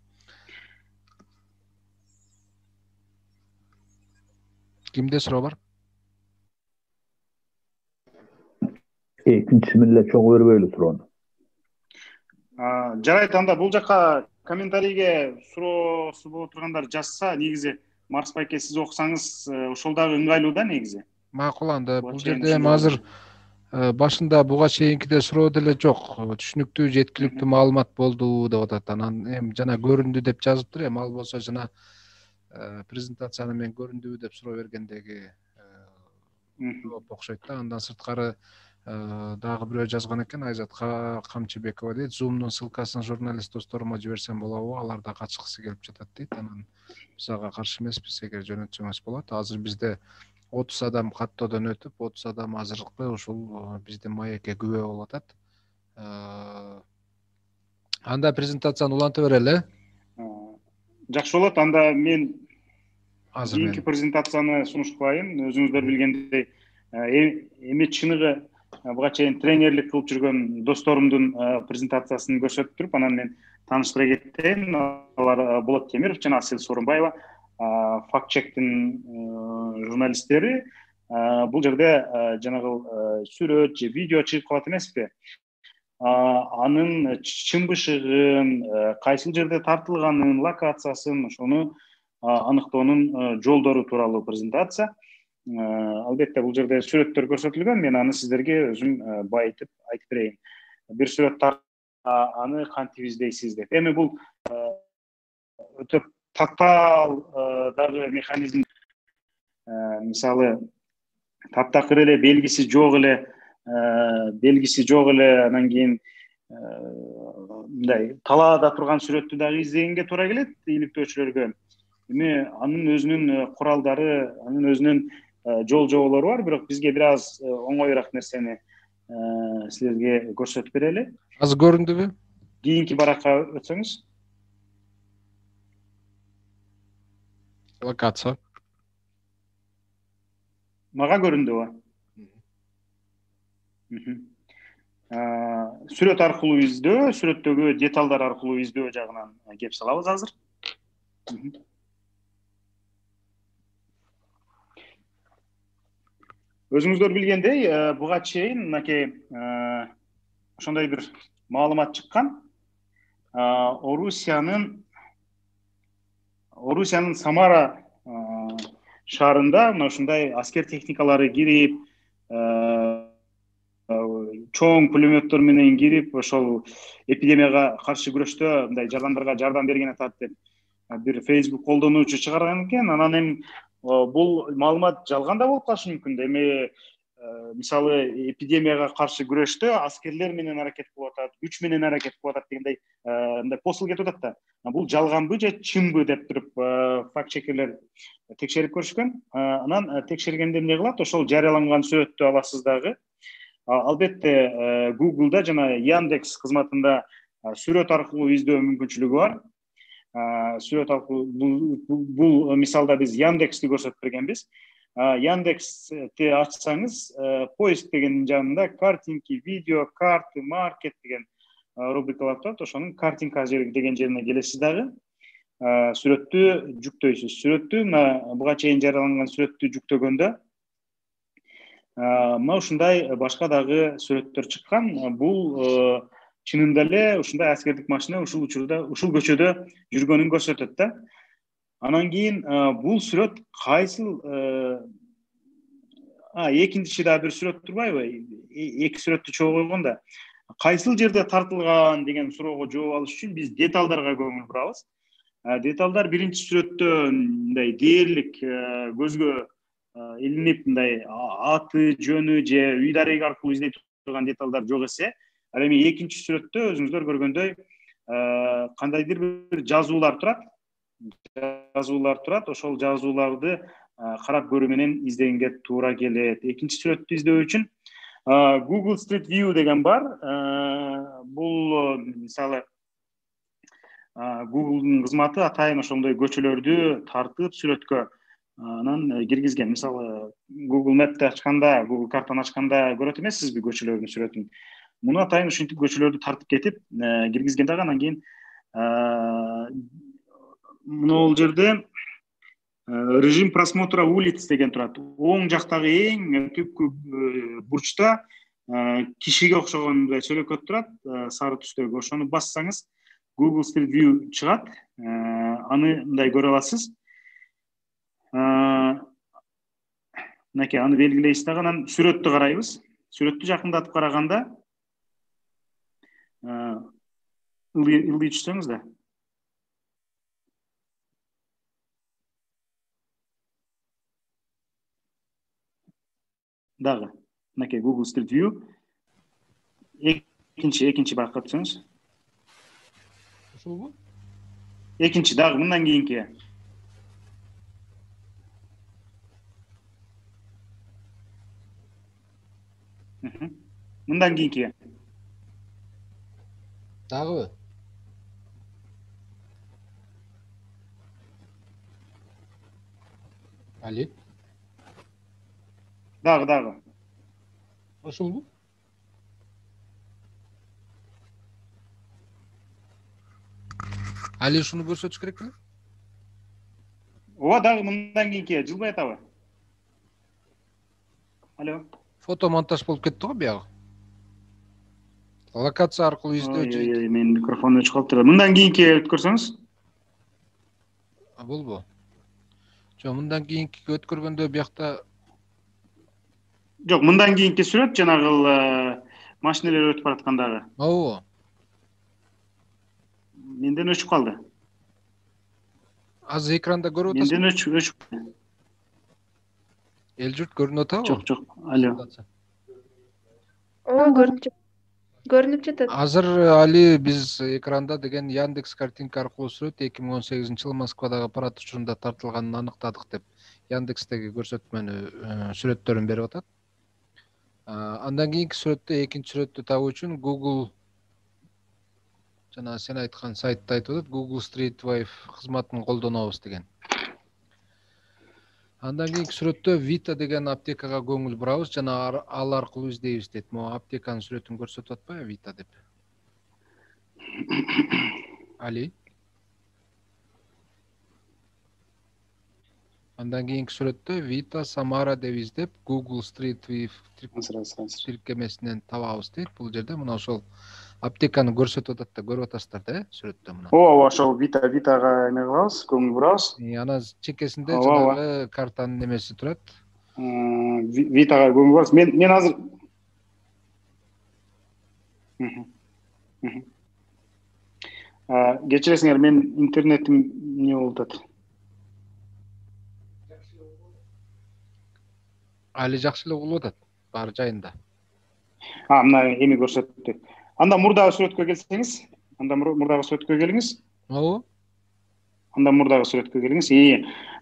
Кимде суроо бар? Экинчи милле чоң бербейле суроону. Жарайт, анда бул жака комментарийге суроосу болуп тургандар жазса, негизи Марс байке сиз окусаңыз ошол дагы ыңгайлуу да негизи. Макул, анда бул Буга жерде чейин эми азыр башында буга чейинкиде суроо деле жок. Түшүнүктүү, жеткиликтүү маалымат болду деп атат. Анан эми жана көрүндү деп жазыптыр. Эми ал болсо жана презентацияны мен көрүндүбү деп суроо бергендеги жооп окшойт да. Андан сырткары дагы бирөө жазган экен, Айзат Камчыбекова дейт. Zoom'дун ссылкасын журналист досторума жиберсем болобу? Алар да катышкысы келип жатат дейт. Анан биз ага каршы эмеспиз, эгер жөнөтсөңүз болот. Азыр бизде 30 адам каттоодон өтүп, 30 адам азыркы ушул биздин маекке күбө болуп атат. Анда презентацияны уланта берели. Жакшы болот. Анда мен Азыр кийинки презентацияны сунуш кылайын. Өзүңүздөр билгендей, эми чыныгы буга чейин тренерлик кылып жүргөн досторумдун презентациясын көрсөтүп туруп, анан мен тааныштыра кетейин. Алар Болот Темиров жана Асель Сооронбаева, факт-чектин журналисттери. Бул жерде жанагы сүрөт же видео чыгып калат эмеспи? Анын чын бышыгын, кайсыл жерде тартылганын, локациясын, ошону аныктоонун жолдору тууралуу презентация. Албетте бул жерде сүрөттөр көрсөтүлгөн. Мен аны сиздерге өзүм байытып айтып берейин. Бир сүрөт аны кантип издейсиз деп. Эми бул өтө татаал дагы механизм. Мисалы, таптакыр эле белгиси жок эле, анан кийин мындай талаада турган сүрөттү дагы издегенге туура келет иликтөөчүлөргө. Эми анын өзүнүн куралдары, анын өзүнүн жол жоболору бар, бирок бизге бир аз оңоюраак нерсени силерге көрсөтүп берели. Азыр көрүндүбү? Кийинки баракка өтсөңүз. Локация. Мага көрүндүбү? Сүрөт аркылуу издөө, сүрөттөгү деталдар аркылуу издөө жагынан кеп салабыз азыр. Өзүңүздөр билгендей, буга чейин мынакей ошондой бир маалымат чыккан. Орусиянын Самара шаарында мына ушундай аскер техникалары кирип, чоң пулеметтер менен кирип, ошол эпидемияга каршы күрөштө мындай жарандарга жардам берген атат деп бир Facebook колдонуучу чыгарган экен. Анан эми бул маалымат жалган да болуп калышы мүмкүн. Эми мисалы эпидемияга каршы күрөштө аскерлер менен аракет кылып атат, күч менен аракет кылып атат дегендей мындай посыл кетип атат да. Бул жалганбы же чынбы деп туруп факт-чекерлер текшерип көрүшкөн. Анан текшергенде эмне кылат? Ошол жарыяланган сүрөттү аласыз дагы. Албетте Google'да жана Яндекс кызматында сүрөт аркылуу издөө мүмкүнчүлүгү бар. Сүрөт аркылуу бул мисалда биз Яндексти көрсөтүп бергенбиз. Яндексти ачсаңыз, поиск дегенин жанында картинки, видео, карты, маркет деген рубрикалар турат. Ошонун картинка деген жерине келесиз дагы. Сүрөттү жүктөйсүз. Сүрөттү буга чейин жарыяланган сүрөттү жүктөгөндө мына ушундай башка дагы сүрөттөр чыккан. Бул чынында эле ушундай аскердик машина ушул учурда, ушул көчөдө жүргөнүн көрсөтөт да. Анан кийин бул сүрөт кайсыл экинчи да бир сүрөт турбайбы? Эки сүрөттү чогуу койгон да. Кайсыл жерде тартылган деген суроого жооп алыш үчүн биз деталдарга көңүл бурабыз. Деталдар биринчи сүрөттө мындай дээрлик көзгө илинип, мындай аты, жөнү же үй дареги аркылуу издей турган деталдар жок эсе, ал эми экинчи сүрөттө өзүңүздөр көргөндөй кандайдыр бир жазуулар турат. Ошол жазууларды карап көрүү менен издегенге туура келет. Экинчи сүрөттү издөө үчүн Google Street View деген бар. Бул мисалы Google'дун кызматы атайын ошондой көчөлөрдү тартып сүрөткө анан киргизген. Мисалы Google Map'ти ачканда, Google картаны ачканда көрөт эмессизби көчөлөрдүн сүрөтүн? Муну атайын ушинтип көчөлөрдү тартып кетип киргизген дагы. Анан кийин мына жерде режим просмотра улиц деген турат. Оң жактагы эң түпкү бурчта кишиге окшогондой чөлөкөт турат, сары түстөгү. Ошону бассаңыз Google Street View чыгат. Аны мындай көрө аласыз. Мынакей аны белгилейсиз дагы, анан сүрөттү карайбыз. Сүрөттү жакындатып караганда ылдый түшсөңүз да. Дагы мынакей Google Street View экинчи байкап өтсөңүз. Ушулбу? Экинчи дагы мындан кийинки. Мындан кийинки. Дагыбы? Али? Дагы. Ушулбу? Али ушуну көрсөтүш керек беле? Ооба, дагы мындан кийинки жылбай атабы? Алло. Фото монтаж болуп кетти го биягы. Локация аркылуу издөөчү. Мен микрофон өчүп калыптыр. Мындан кийинки өткөрсөңүз? Булбу? Жок, мындан кийинки өткөргөндө биякта Жок, мындан кийинки сүрөт жанагы машиналар өтүп бараткандагы. ооба. Менден өчүп калды. Азыр экранда көрүп атасызбы? Менден өчүп. Эл журт көрүнүп атабы? Жок. Алло. Көрүнүп жатат. Азыр Али биз экранда деген Яндекс картинка аркылуу сүрөт 2018-жылы Москвадагы парад учурунда тартылганын аныктадык деп Яндекстеги көрсөтмөнү сүрөттөрүн берип атат. Андан кийинки сүрөттө экинчи сүрөттү табуу үчүн Google жана сен айткан сайтты айтып атат, Google Street View кызматын колдонобуз деген. Андан кийинки сүрөттө Vita деген аптекага көңүл бурабыз жана ал аркылуу издейбиз дейт. Могу аптеканын сүрөтүн көрсөтүп атпайбы Vita деп. Али? Андан кийинки сүрөттө Vita Samara деп издеп, Google Street View тиркемесинен табабыз дейт. Бул жерде мына ошол аптеканы көрсөтүп атат да, көрүп атасыздар да, сүрөттө мына. Ооба, ошол Витага эме кылабыз, көңүл бурабыз. Анан чекесинде жанагы картанын немеси турат. Витага көңүл бурабыз. Мен азыр кечиресиңер, мен интернетим не болуп атат. Али жакшы эле угулуп атат, баары жайында. Мына эми көрсөттү. Анда мурдагы сүрөткө келсеңиз, Ооба.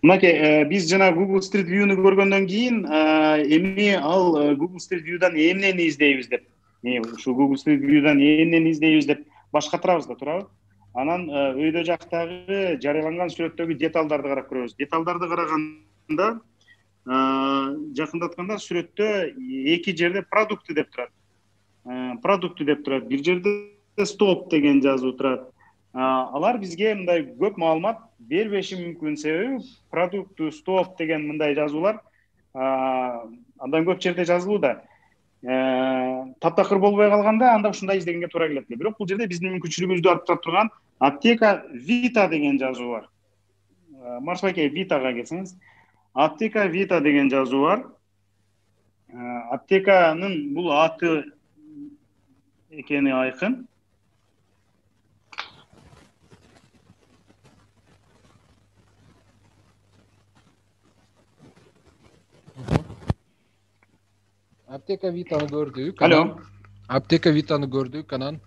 Мынакей биз жана Google Street View'ну көргөндөн кийин эми ал Google Street View'дан эмнени издейбиз деп. Ушу Google Street View'дан эмнени издейбиз деп баш катырабыз да, турабы? Анан өйдө жактагы жарыяланган сүрөттөгү деталдарды карап көрөбүз. Деталдарды караганда жакындатканда сүрөттө эки жерде продукты деп турат. Бир жерде стоп деген жазуу турат. Алар бизге мындай көп маалымат бербеши мүмкүн, себеби продукты стоп деген мындай жазуулар андан көп жерде жазылуу да. Таптакыр болбой калганда анда ушундай издегенге туура келет. Бирок бул жерде биздин мүмкүнчүлүгүбүздү арттырып турган аптека Vita деген жазуу бар. Марсбайке Vitaга келсеңиз, аптека Vita деген жазуу бар. Аптеканын бул аты экени айкын. Аптека Vita'ны көрдүк. Алло. Аптека Vita'ны көрдүк, анан.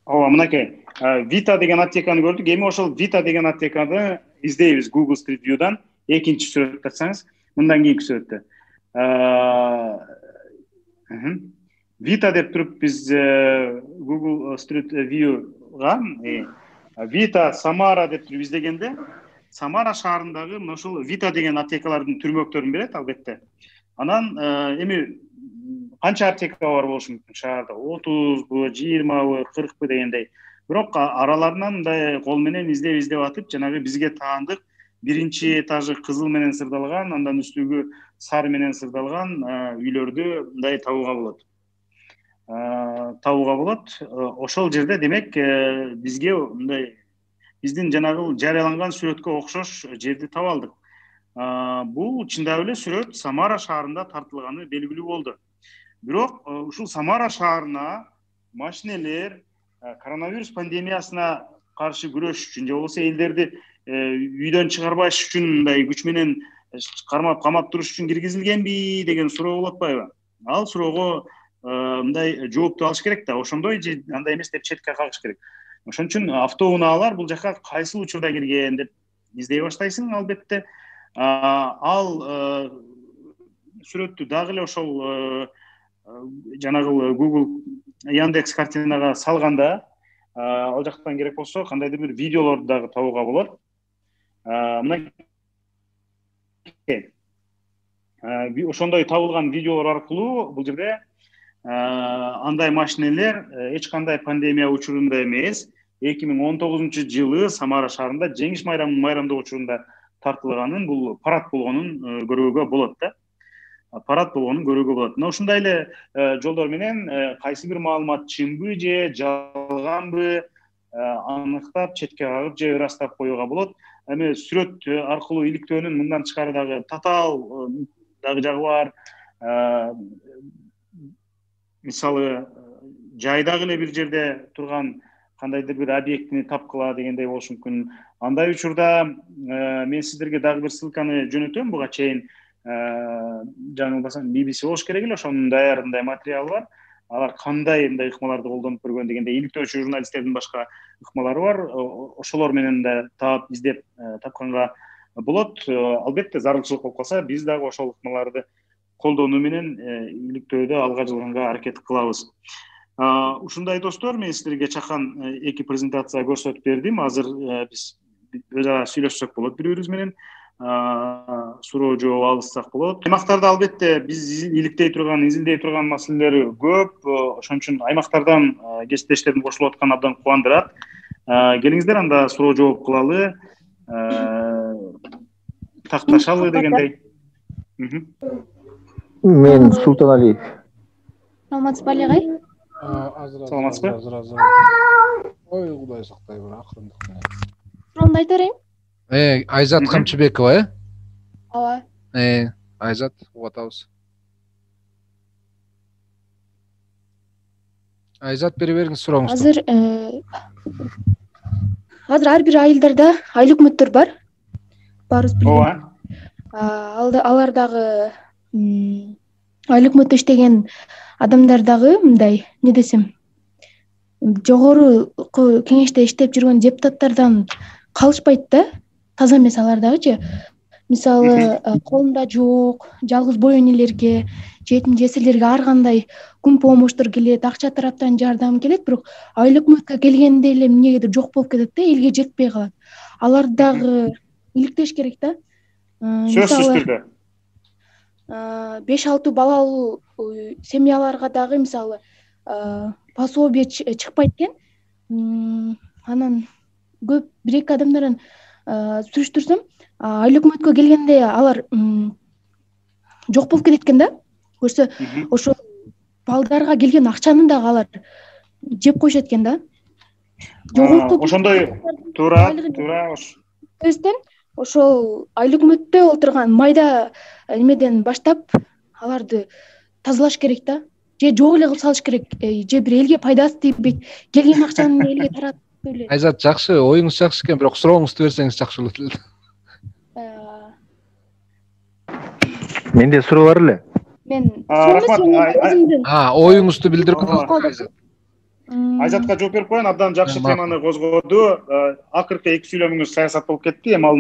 Ооба, мынакей. Vita деген аптеканы көрдүк. Эми ошол Vita деген аптеканы издейбиз Google Street View'дан. Экинчи сүрөттү атсаңыз, мындан кийинки сүрөттө. Vita деп туруп биз Google Street View'га Vita Samara деп туруп издегенде, Самара шаарындагы мына ушул Vita деген аптекалардын түрмөктөрүн берет, албетте. Анан эми канча аптека бар болушу мүмкүн шаарда? 30бу, 20бу, 40бу дегендей. Бирок араларынан мындай кол менен издеп атып, жанагы бизге таандык биринчи этажы кызыл менен сырдалган, андан үстүгү сары менен сырдалган үйлөрдү мындай табууга болот. Ошол жерде демек бизге мындай биздин жанагы жарыяланган сүрөткө окшош жерди таба алдык. Бул чындап эле сүрөт Самара шаарында тартылганы белгилүү болду. Бирок ушул Самара шаарына машинелер коронавирус пандемиясына каршы күрөш үчүн же болбосо элдерди үйдөн чыгарбаш үчүн мындай күч менен кармап камап туруш үчүн киргизилгенби деген суроо болуп атпайбы? Ал суроого мындай жоопту алыш керек да, ошондой же андай эмес деп четке кагыш керек. Ошон үчүн автоунаалар бул жака кайсыл учурда кирген деп издей баштайсың албетте. Ал сүрөттү дагы эле ошол жанагы Google Яндекс картинага салганда, ал жактан керек болсо кандайдыр бир видеолорду дагы табууга болот. Ошондой табылган видеолор аркылуу бул жерде андай машинелер эч кандай пандемия учурунда эмес, 2019-жылы Самара шаарында Жеңиш майрамдоо учурунда тартылганын, бул парад болгонун көрүүгө болот да. Парад болгонун көрүүгө болот. Мына ушундай эле жолдор менен кайсы бир маалымат чынбы же жалганбы аныктап, четке кагып же ырастап коюуга болот. Эми сүрөт аркылуу иликтөөнүн мындан тышкары дагы татаал дагы жагы бар. Мисалы, жайдагы эле бир жерде турган кандайдыр бир объектини тапкыла дегендей болушу мүмкүн. Андай учурда мен сиздерге дагы бир ссылканы жөнөтөм, буга чейин жаңылбасам BBC болуш керек эле, ошонун даярындай материалы бар. Алар кандай мындай ыкмаларды колдонуп көргөн дегендей иликтөөчү журналисттердин башка ыкмалары бар. Ошолор менен да таап издеп тапканга болот. Албетте зарылчылык болуп калса, биз дагы ошол ыкмаларды колдонуу менен иликтөөдө алга жылганга аракет кылабыз. Ушундай достор, мен сиздерге чакан эки презентация көрсөтүп бердим. Азыр биз өз ара сүйлөшсөк болот бири-бирибиз менен. Суроо жооп алышсак болот. Аймактарда албетте биз иликтей турган, изилдей турган маселелер көп. Ошон үчүн аймактардан кесиптештердин кошулуп атканы абдан кубандырат. Келиңиздер, анда суроо жооп кылалы, такташалы дегендей. Мен Султаналиев. Саламатсызбы Али агай? Саламатсызбы? Ой, Кудай сактай, бир акырындык менен. Суроону айта берейин. Айзат Камчыбекова, Ооба. Айзат, угуп атабыз. Айзат, бере бериңиз сурооңузду. Азыр ар бир айылдарда айлык өкмөттөр бар. Баарыбыз билген. Ооба. Алар дагы айлык өкмөттө иштеген адамдар дагы мындай, не десем, жогорку кеңеште иштеп жүргөн депутаттардан калышпайт да. Таза эмес алар дагычы. Мисалы, колунда жок, жалгыз бой энелерге, жетим жесирлерге ар кандай күн помоштор келет, акча тараптан жардам келет, бирок айлык өкмөткө келгенде эле эмнегедир жок болуп кетет да, элге жетпей калат. Алар дагы иликтеш керек да. Сөзсүз түрдө. 5-6 балалуу семьяларга дагы мисалы пособие чыкпайт экен. Анан көп бир-эки адамдардан сүрүштүрсөм, айлык өкмөткө келгенде алар жок болуп кетет экен да. Көрсө, ошол балдарга келген акчаны дагы алар жеп коюшат экен да. Ошондой туура. Өстөн ошол айлык өкмөттө олтурган майда немеден баштап аларды тазалаш керек да. Же жок эле кылып салыш керек, же бир элге пайдасы тийбейт. Келген акчаны элге таратып эле. Айзат, жакшы, оюңуз жакшы экен, бирок сурооңузду берсеңиз жакшы болот эле. Менде суроо бар эле. Мен оюңузду билдирip Айзатка жооп берип коеюн, абдан жакшы теманы козгоду. Акыркы эки сүйлөмүңүз саясат болуп кетти, эми ал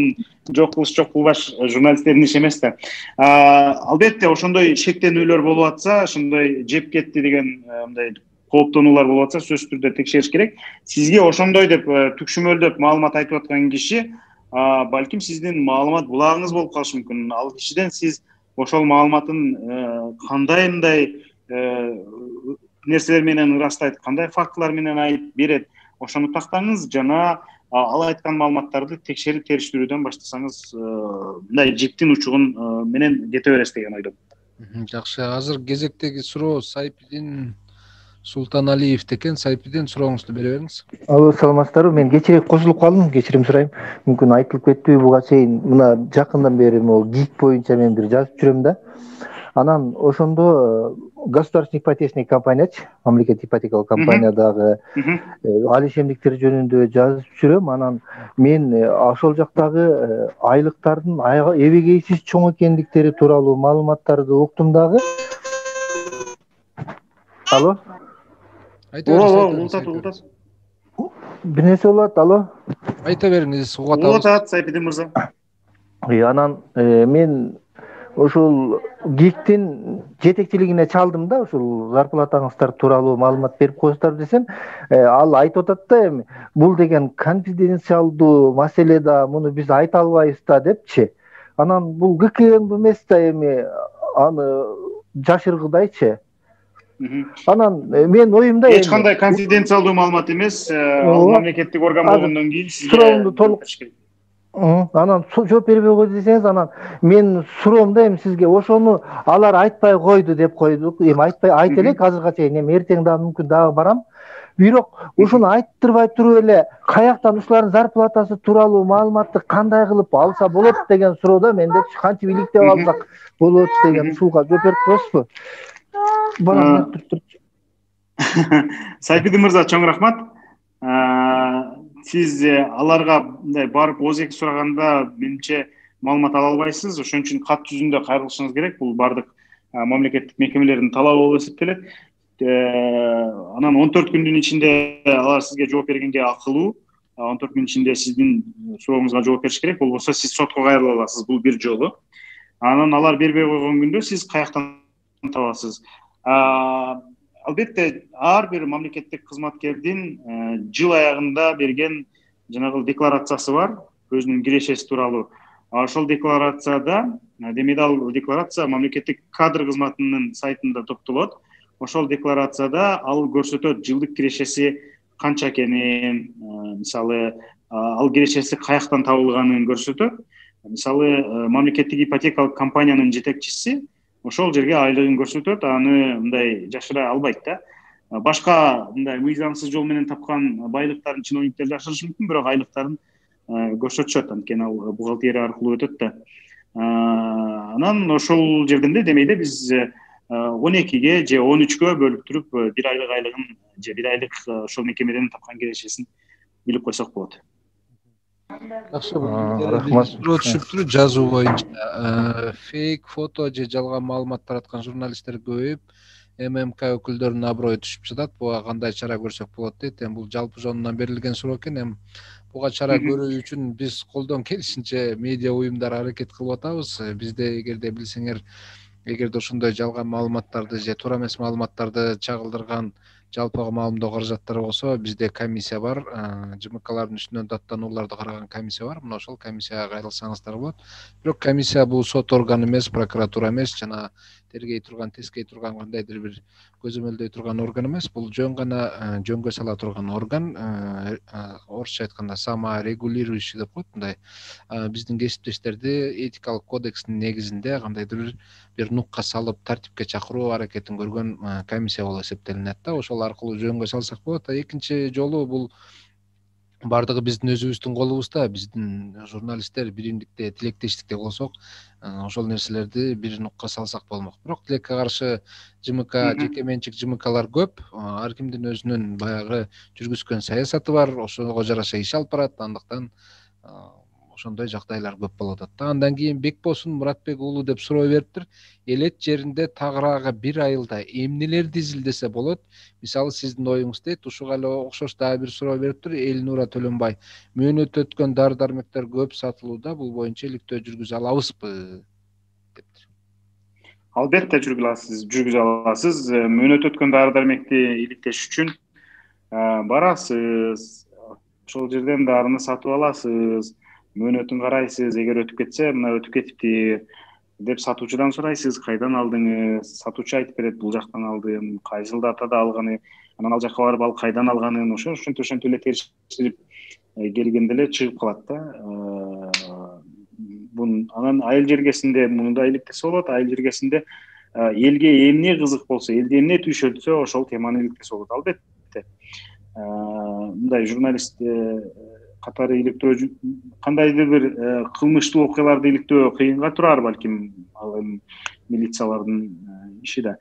жок кылыш, жок кылбаш журналисттердин иши эмес да. Албетте ошондой шектенүүлөр болуп атса, ошондой жеп кетти деген мындай кооптонуулар болуп атса, сөзсүз түрдө текшериш керек. Сизге ошондой деп түкшүмөлдөп маалымат айтып аткан киши балким сиздин маалымат булагыңыз болуп калышы мүмкүн. Ал кишиден сиз ошол маалыматын кандай мындай нерселер менен ырастайт, кандай фактылар менен айтып берет, ошону тактаңыз жана ал айткан маалыматтарды текшерип териштирүүдөн баштасаңыз мындай жиптин учугун менен кете бересиз деген ойдомун. Жакшы, азыр кезектеги суроо Сайпидин Султаналиев экен. Сайпидин, сурооңузду бере бериңиз. Алло, саламатсыздарбы? Мен кечирээк кошулуп калдым, кечирим сурайм. Мүмкүн айтылып кетпейби буга чейин. Мына жакындан бери могу гик боюнча мен бир жазып жүрөм да. Анан ошондо государственный ипотечный компаниячы, мамлекеттик ипотекалык компаниядагы алишемдиктер жөнүндө жазып жүрөм. Анан мен ошол жактагы айлыктардын эбегейсиз чоң экендиктери тууралуу маалыматтарды уктум дагы. Алло? Айта бериңиз. Улутат. Бир нерсе болот, алло? Айта бериңиз, угатабыз. Улутат, Сайпидин мырза. Анан мен ошол ГИКтин жетекчилигине чалдым да, ушул зарплатаңыздар тууралуу маалымат берип коесуздар десем, ал айтып атат да, эми бул деген конфиденциалдуу маселе да, муну биз айта албайбыз да депчи. Анан бул ГКМ эмес да, эми аны жашыргыдайчы. Анан мен оюмда эч кандай конфиденциалдуу маалымат эмес, ал мамлекеттик орган болгондон кийин сизге суроомду толук анан жооп бербей койду десеңиз, анан мен суроомда эми сизге ошону алар айтпай койду деп койдук. Эми айтпай айт элек азырга чейин, эми эртең дагы мүмкүн дагы барам. Бирок ушуну айттырбай туруп эле каяктан ушулардын зарплатасы тууралуу маалыматты кандай кылып алса болот деген суроодо менде кантип иликтеп алсак болот деген ушуга жооп берип коесузбу? Барам турчу. Сайпидин мырза, чоң рахмат. Сиз аларга мындай барып өзеки сураганда менимче маалымат ала албайсыз. Ошон үчүн кат жүзүндө кайрылышыңыз керек. Бул бардык мамлекеттик мекемелердин талабы болуп эсептелет. Анан 14 күндүн ичинде алар сизге жооп бергенге акылуу. 14 күн ичинде сиздин сурооңузга жооп бериш керек. Болбосо сиз сотко кайрыла аласыз, бул бир жолу. Анан алар бербей койгон күндө сиз каяктан табасыз. Албетте ар бир мамлекеттик кызматкердин жыл аягында берген жанагы декларациясы бар, өзүнүн кирешеси тууралуу. Ошол декларацияда, демек ал декларация мамлекеттик кадр кызматынын сайтында топтолот. Ошол декларацияда ал көрсөтөт жылдык кирешеси канча экенин, мисалы ал кирешеси каяктан табылганын көрсөтөт. Мисалы мамлекеттик ипотекалык компаниянын жетекчиси ошол жерге айлыгын көрсөтөт, аны мындай жашыра албайт да. Башка мындай мыйзамсыз жол менен тапкан байлыктарын чиновниктер жашырышы мүмкүн, бирок айлыктарын көрсөтүшөт, анткени ал бухгалтерия аркылуу өтөт да. Анан ошол жерден демейде биз 12ге же 13кө бөлүп туруп бир айлык айлыгын же бир айлык ошол мекемеден тапкан кирешесин билип койсок болот. Жакшы, суроо түшүптүр жазуу боюнча. Фейк фото же жалган маалымат тараткан журналисттер көбөйүп, ММК өкүлдөрүнүн аброю түшүп жатат. Буга кандай чара көрсөк болот дейт. Эми бул жалпы жонунан берилген суроо экен. Эми буга чара көрүү үчүн биз колдон келишинче медиа уюмдар аракет кылып атабыз. Бизде эгерде билсеңер, эгерде ошондой жалган маалыматтарды же туура эмес маалыматтарды чагылдырган жалпыга маалымдоо каражаттары болсо, бизде комиссия бар, ЖМКлардын үстүнөн даттанууларды караган комиссия бар. Мына ошол комиссияга кайрылсаңыздар болот. Бирок комиссия бул сот органы эмес, прокуратура эмес, жана тергей турган, тескей турган кандайдыр бир көзөмөлдөй турган орган эмес. Бул жөн гана жөнгө сала турган орган, орусча айтканда саморегулирующий деп коет, мындай биздин кесиптештерди этикалык кодекстин негизинде кандайдыр бир нукка салып тартипке чакыруу аракетин көргөн комиссия болуп эсептелинет да. Ошол аркылуу жөнгө салсак болот. Экинчи жолу бул бардыгы биздин өзүбүздүн колубузда. Биздин журналисттер биримдикте, тилектештикте болсок, ошол нерселерди бир нукка салсак болмок. Бирок тилекке каршы ЖМК, жеке менчик ЖМКлар көп. Ар кимдин өзүнүн баягы жүргүзгөн саясаты бар, ошого жараша иш алып барат. Андыктан ошондой жагдайлар көп болуп атат. Андан кийин Бекбосун Муратбек уулу деп суроо бериптир. Элет жеринде тагыраагы бир айылда эмнелерди изилдесе болот? Мисалы сиздин оюңуз дейт. Ушуга эле окшош дагы бир суроо бериптир. Элнура Төлөнбай. Мөөнөт өткөн дары-дармектер көп сатылууда. Бул боюнча иликтөө жүргүзө алабызбы? Дептир. Албетте жүргүзө аласыз. Мөөнөт өткөн дары-дармекти иликтеш үчүн барасыз. Ошол жерден дарыны сатып аласыз. Мөөнөтүн карайсыз, эгер өтүп кетсе, мына өтүп кетипти деп сатуучудан сурайсыз, кайдан алдыңыз? Сатуучу айтып берет, бул жактан алдым, кайсыл датада алганы, анан ал жакка барып ал кайдан алганын ошентип эле териштирип келгенде эле чыгып калат да. Анан айыл жергесинде муну да иликтесе болот. Айыл жергесинде элге эмне кызык болсо, элди эмне түйшөлтсө, ошол теманы иликтесе болот. Албетте. Мындай журналист катары иликтөө кандайдыр бир кылмыштуу окуяларды иликтөө кыйынга турар балким, ал эми милициялардын иши да.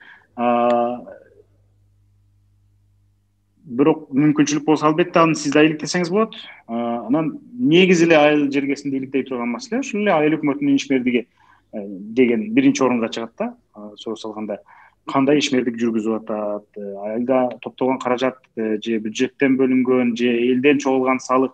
Бирок мүмкүнчүлүк болсо албетте аны сиз да иликтесеңиз болот. Анан негизи эле айыл жергесинде иликтей турган маселе ушул эле айыл өкмөтүнүн ишмердиги деген биринчи орунга чыгат да. Суроо салганда кандай ишмердик жүргүзүп атат, айылда топтолгон каражат же бюджеттен бөлүнгөн же элден чогулган салык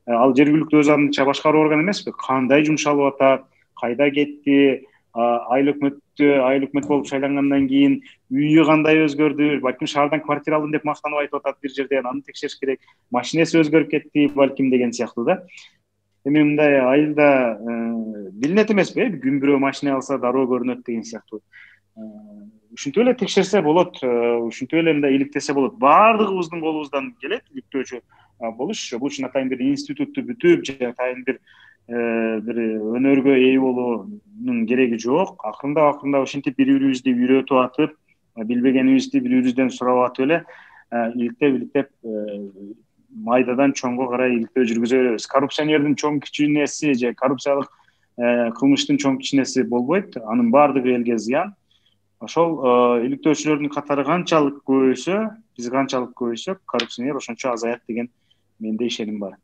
ал жергиликтүү өз алдынча башкаруу органы эмеспи? Кандай жумшалып атат, кайда кетти? Айыл өкмөт болуп шайлангандан кийин үйү кандай өзгөрдү? Балким шаардан квартира алдым деп мактанып айтып атат бир жерден, аны текшериш керек. Машинеси өзгөрүп кетти балким деген сыяктуу да. Эми мындай айылда билинет эмеспи? Күн бирөө машина алса дароо көрүнөт деген сыяктуу. Ушинтип эле текшерсе болот, ушинтип эле мындай иликтесе болот. Баардыгыбыздын колубуздан келет иликтөөчү болуш. Бул үчүн атайын бир институтту бүтүп же атайын бир өнөргө ээ болуунун кереги жок. Акырында ушинтип бири бирибизди үйрөтүп атып, билбегенибизди бири бирибизден сурап атып эле иликтеп майдадан чоңго карай иликтөө жүргүзө беребиз. Коррупционердин чоң кичинеси же коррупциялык кылмыштын чоң кичинеси болбойт. Анын баардыгы элге зыян. Ошол иликтөөчүлөрдүн катары канчалык көбөйсө, биз канчалык көбөйсөк, коррупционер ошончо азаят деген менде ишеним бар.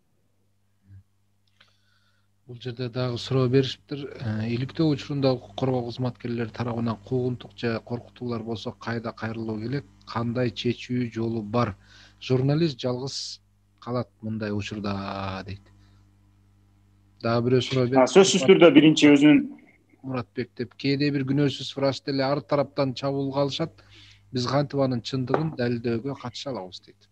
Бул жерде дагы суроо беришиптир. Иликтөө учурунда укук коргоо кызматкерлери тарабынан куугунтук же коркутуулар болсо кайда кайрылуу керек? Кандай чечүү жолу бар? Журналист жалгыз калат мындай учурда дейт. Дагы бирөө суроо берип. Сөзсүз түрдө биринчи өзүнүн Муратбек деп кээде бир күнөөсүз врач деле ар тараптан чабуулга алышат. Биз кантип анын чындыгын далилдөөгө катыша алабыз дейт.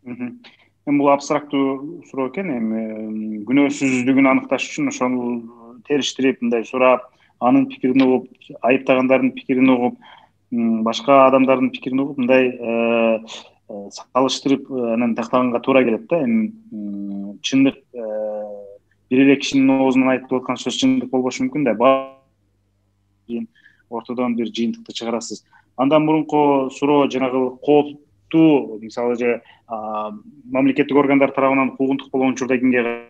Эми бул абстрактуу суроо экен. Эми күнөөсүздүгүн аныкташ үчүн ошону териштирип, мындай сурап, анын пикирин угуп, айыптагандардын пикирин угуп, башка адамдардын пикирин угуп, мындай салыштырып анан тактаганга туура келет да. Эми чындык бир эле кишинин оозунан айтылып аткан сөз чындык болбошу мүмкүн да. Кийин ортодон бир жыйынтыкты чыгарасыз. Андан мурунку суроо жанагы кооптуу, мисалы же мамлекеттик органдар тарабынан куугунтук болгон учурда кимге?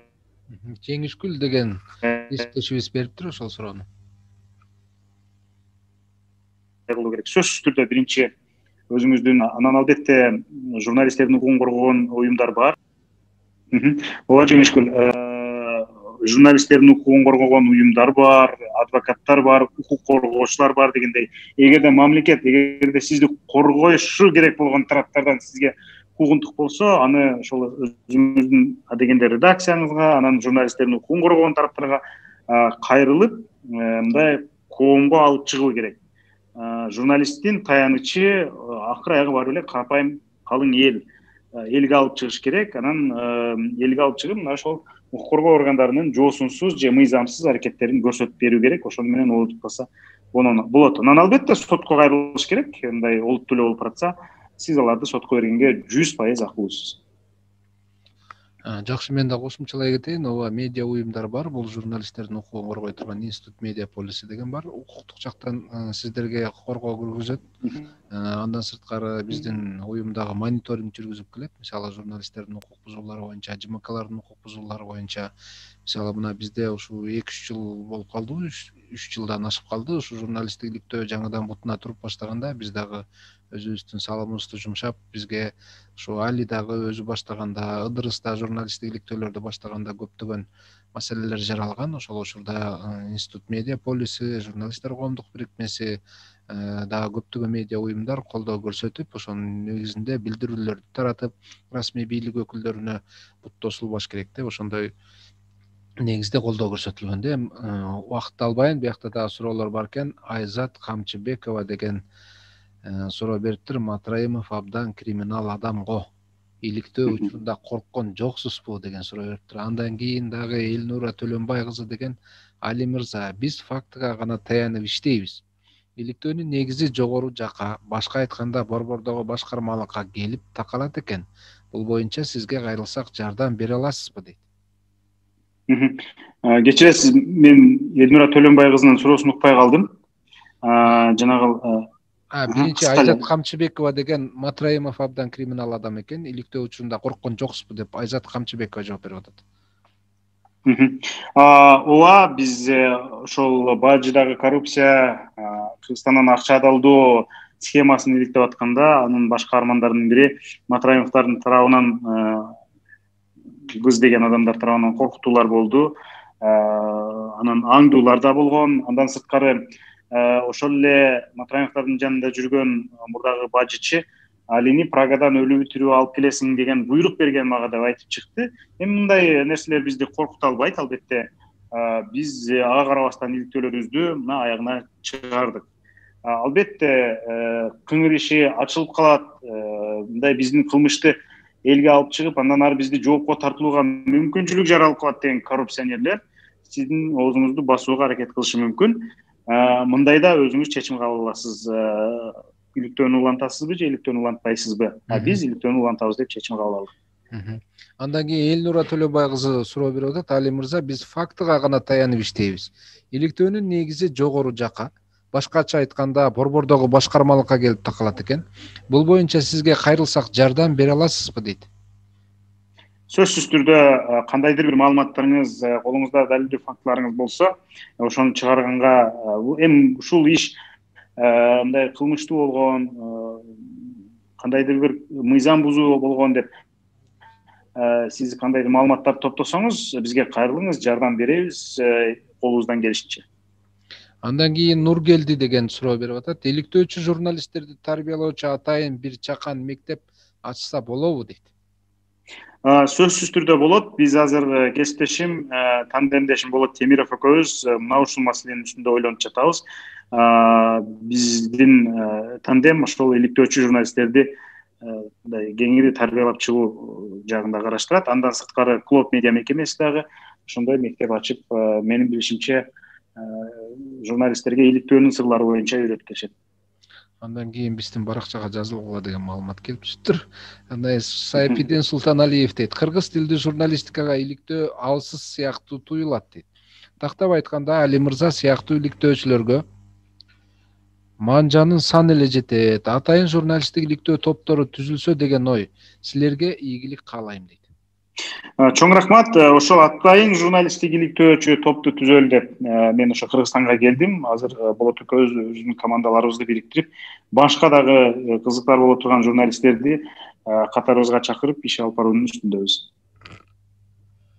Жеңишгүл деген эстешибиз бериптир ошол суроону. Кылуу керек. Сөзсүз түрдө биринчи өзүңүздүн, анан албетте журналисттердин укугун коргогон уюмдар бар. Ооба, жеңишгүл. Журналисттердин укугун коргогон уюмдар бар, адвокаттар бар, укук коргоочулар бар дегендей. Эгерде мамлекет, эгерде сизди коргошу керек болгон тараптардан сизге куугунтук болсо, аны ошол өзүңүздүн дегенде редакцияңызга, анан журналисттердин укугун коргогон тараптарга кайрылып, мындай коомго алып чыгуу керек. Журналисттин таянычы акыр аягы бар эле карапайым калың элге алып чыгыш керек. Анан элге алып чыгып, мына ошол укук коргоо органдарынын жоосунсуз же мыйзамсыз аракеттерин көрсөтүп берүү керек. Ошону менен олуттаса болот. Анан албетте сотко кайрылыш керек. Мындай олуттуу эле болуп баратса, сиз аларды сотко бергенге 100% акылдысыз. Жакшы, мен да кошумчалай кетейин. Ооба, медиа уюмдар бар. Бул журналисттердин укугун коргой турган Институт медиа полиси деген бар. Укуктук жактан сиздерге коргоо көргүзөт. Андан сырткары биздин уюмдагы мониторинг жүргүзүп келет. Мисалы, журналисттердин укук бузуулары боюнча, ЖМКлардын укук бузуулары боюнча. Мисалы, мына бизде ушу 2-3 жыл болуп калды, 3 жылдан ашып калды. Ушу журналисттик иликтөө жаңыдан бутуна туруп баштаганда биз дагы өзүбүздүн салымыбызды жумшап, бизге ушу Али дагы өзү баштаганда, Ыдырыс да журналисттик иликтөөлөрдү баштаганда көптөгөн маселелер жаралган. Ошол учурда Институт медиа полиси, журналисттер коомдук бирикмеси дагы көптөгөн медиа уюмдар колдоо көрсөтүп, ошонун негизинде билдирүүлөрдү таратып, расмий бийлик өкүлдөрүнө бут тосулбаш керек деп ошондой негизде колдоо көрсөтүлгөн да. Убакытты албайын, биякта дагы суроолор бар экен. Айзат Камчыбекова деген суроо бериптир. Матраимов абдан криминал адамго. Иликтөө учурунда корккон жоксузбу деген суроо бериптир. Андан кийин дагы Элнура Төлөнбай кызы деген Али мырза, биз фактыга гана таянып иштейбиз. Иликтөөнүн негизи жогору жака, башка айтканда борбордогу башкармалыкка келип такалат экен. Бул боюнча сизге кайрылсак жардам бере аласызбы дейт. Кечиресиз, мен Элнура Төлөнбай кызынын суроосун укпай калдым. Жанагы Биринчи Айзат Камчыбекова деген Матраимов абдан криминал адам экен. Иликтөө учурунда корккон жоксузбу деп Айзат Камчыбекова жооп берип атат. Ооба, биз ошол бажыдагы коррупция, Кыргызстандан акча алуу схемасын иликтеп атканда, анын баш каармандарынын бири Матраимовдордун тарабынан, кыз деген адамдар тарабынан коркутуулар болду. Анан аңдуулар да болгон. Андан сырткары ошол эле Матраимовдордун жанында жүргөн мурдагы бажычы Алини Прагадан өлүп тирүү алып келесиң деген буйрук берген мага деп айтып чыкты. Эми мындай нерселер бизди коркута албайт, албетте. Биз ага карабастан иликтөөлөрүбүздү мына аягына чыгардык. Албетте, кыңыр иши ачылып калат, мындай биздин кылмышты элге алып чыгып, андан ары бизди жоопко тартылууга мүмкүнчүлүк жаралып калат деген коррупционерлер сиздин оозуңузду басууга аракет кылышы мүмкүн. Мындайда өзүңүз чечим кабыл аласыз. Иликтөөнү улантасызбы же иликтөөнү улантпайсызбы? Биз иликтөөнү улантабыз деп чечим кабыл алдык. Андан кийин Элнура Төлөнбай кызы суроо берип атат. Али мырза, биз фактыга гана таянып иштейбиз. Иликтөөнүн негизи жогору жака, башкача айтканда борбордогу башкармалыкка келип такалат экен. Бул боюнча сизге кайрылсак жардам бере аласызбы дейт. Сөзсүз түрдө кандайдыр бир маалыматтарыңыз, колуңузда далилдүү фактыларыңыз болсо, ошону чыгарганга, эми ушул иш мындай кылмыштуу болгон, кандайдыр бир мыйзам бузуу болгон деп сиз кандайдыр маалыматтарды топтосоңуз, бизге кайрылыңыз, жардам беребиз колубуздан келишинче. Андан кийин Нургелди деген суроо берип атат. Иликтөөчү журналисттерди тарбиялоочу атайын бир чакан мектеп ачса болобу дейт. Сөзсүз түрдө болот. Биз азыр кесиптешим, тандемдешим Болот Темиров экөөбүз мына ушул маселенин үстүндө ойлонуп жатабыз. Биздин тандем ошол иликтөөчү журналисттерди мындай кеңири тарбиялап чыгуу жагында караштырат. Андан сырткары Клод медиа мекемеси дагы ошондой мектеп ачып, менин билишимче, журналисттерге иликтөөнүн сырлары боюнча үйрөтүп келишет. Андан кийин биздин баракчага жазылгыла деген маалымат келип түштүр. Андай Сайпиден Султаналиев дейт. Кыргыз тилдүү журналистикага иликтөө алсыз сыяктуу туюлат дейт. Тактап айтканда, Али мырза сыяктуу иликтөөчүлөргө манжанын саны эле жетет. Атайын журналисттик иликтөө топтору түзүлсө деген ой. Силерге ийгилик каалайм дейт. Чоң рахмат. Ошол атайын журналисттик иликтөөчү топту түзөлү деп мен ошо Кыргызстанга келдим. Азыр Болот экөөбүз өзүбүздүн командаларыбызды бириктирип, башка дагы кызыктар боло турган журналисттерди катарыбызга чакырып иш алып баруунун үстүндөбүз.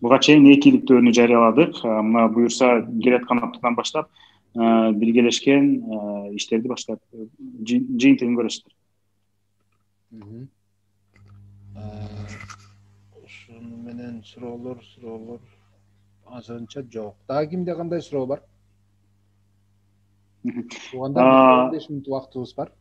Буга чейин 2 иликтөөнү жарыяладык. Мына буюрса келаткан аптадан баштап биргелешкен иштерди баштап жыйынтыгын көрөсүздөр. Ушуну менен суроолор азырынча жок. Дагы кимде кандай суроо бар? Буганда 15 мүнөт убактыбыз бар.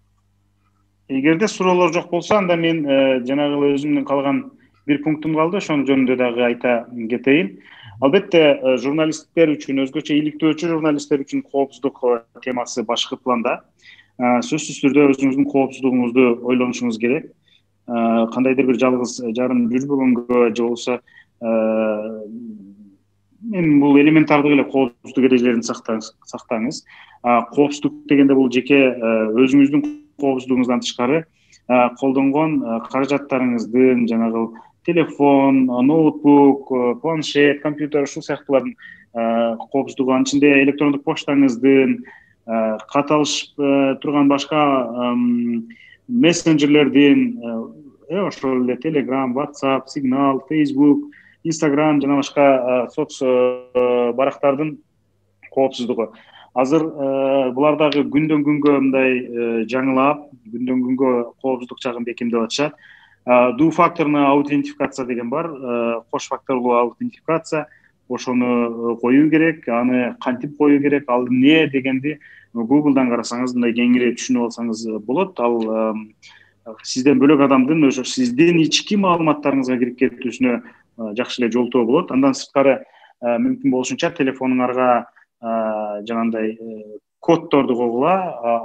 Эгерде суроолор жок болсо, анда мен жанагы өзүмдүн калган бир пунктум калды, ошонун жөнүндө дагы айта кетейин. Албетте, журналисттер үчүн, өзгөчө иликтөөчү журналисттер үчүн коопсуздук темасы башкы планда. Сөзсүз түрдө өзүңүздүн коопсуздугуңузду ойлонушуңуз керек. Кандайдыр бир жалгыз жарым жүрбөгөнгө же болбосо эми бул элементардык эле коопсуздук эрежелерин сактаңыз. Коопсуздук дегенде бул жеке өзүңүздүн коопсуздугуңуздан тышкары колдонгон каражаттарыңыздын, жанагы телефон, ноутбук, планшет, компьютер, ушул сыяктуулардын коопсуздугу, анын ичинде электрондук поштаңыздын, кат алышып турган башка мессенджерлердин, ошол эле Telegram, WhatsApp, Signal, Facebook, Instagram жана башка соц барактардын коопсуздугу. Азыр булар дагы күндөн күнгө мындай жаңылап, күндөн күнгө коопсуздук жагын бекемдеп атышат. Двухфакторный аутентификация деген бар, кош факторлуу аутентификация. Ошону коюу керек, аны кантип коюу керек, ал эмне дегенди Google'дан карасаңыз, мындай кеңири түшүнүп алсаңыз болот. Ал сизден бөлөк адамдын ошо сиздин ички маалыматтарыңызга кирип кетүүсүнө жакшы эле жолтоо болот. Андан сырткары мүмкүн болушунча телефонуңарга жанагындай коддорду койгула.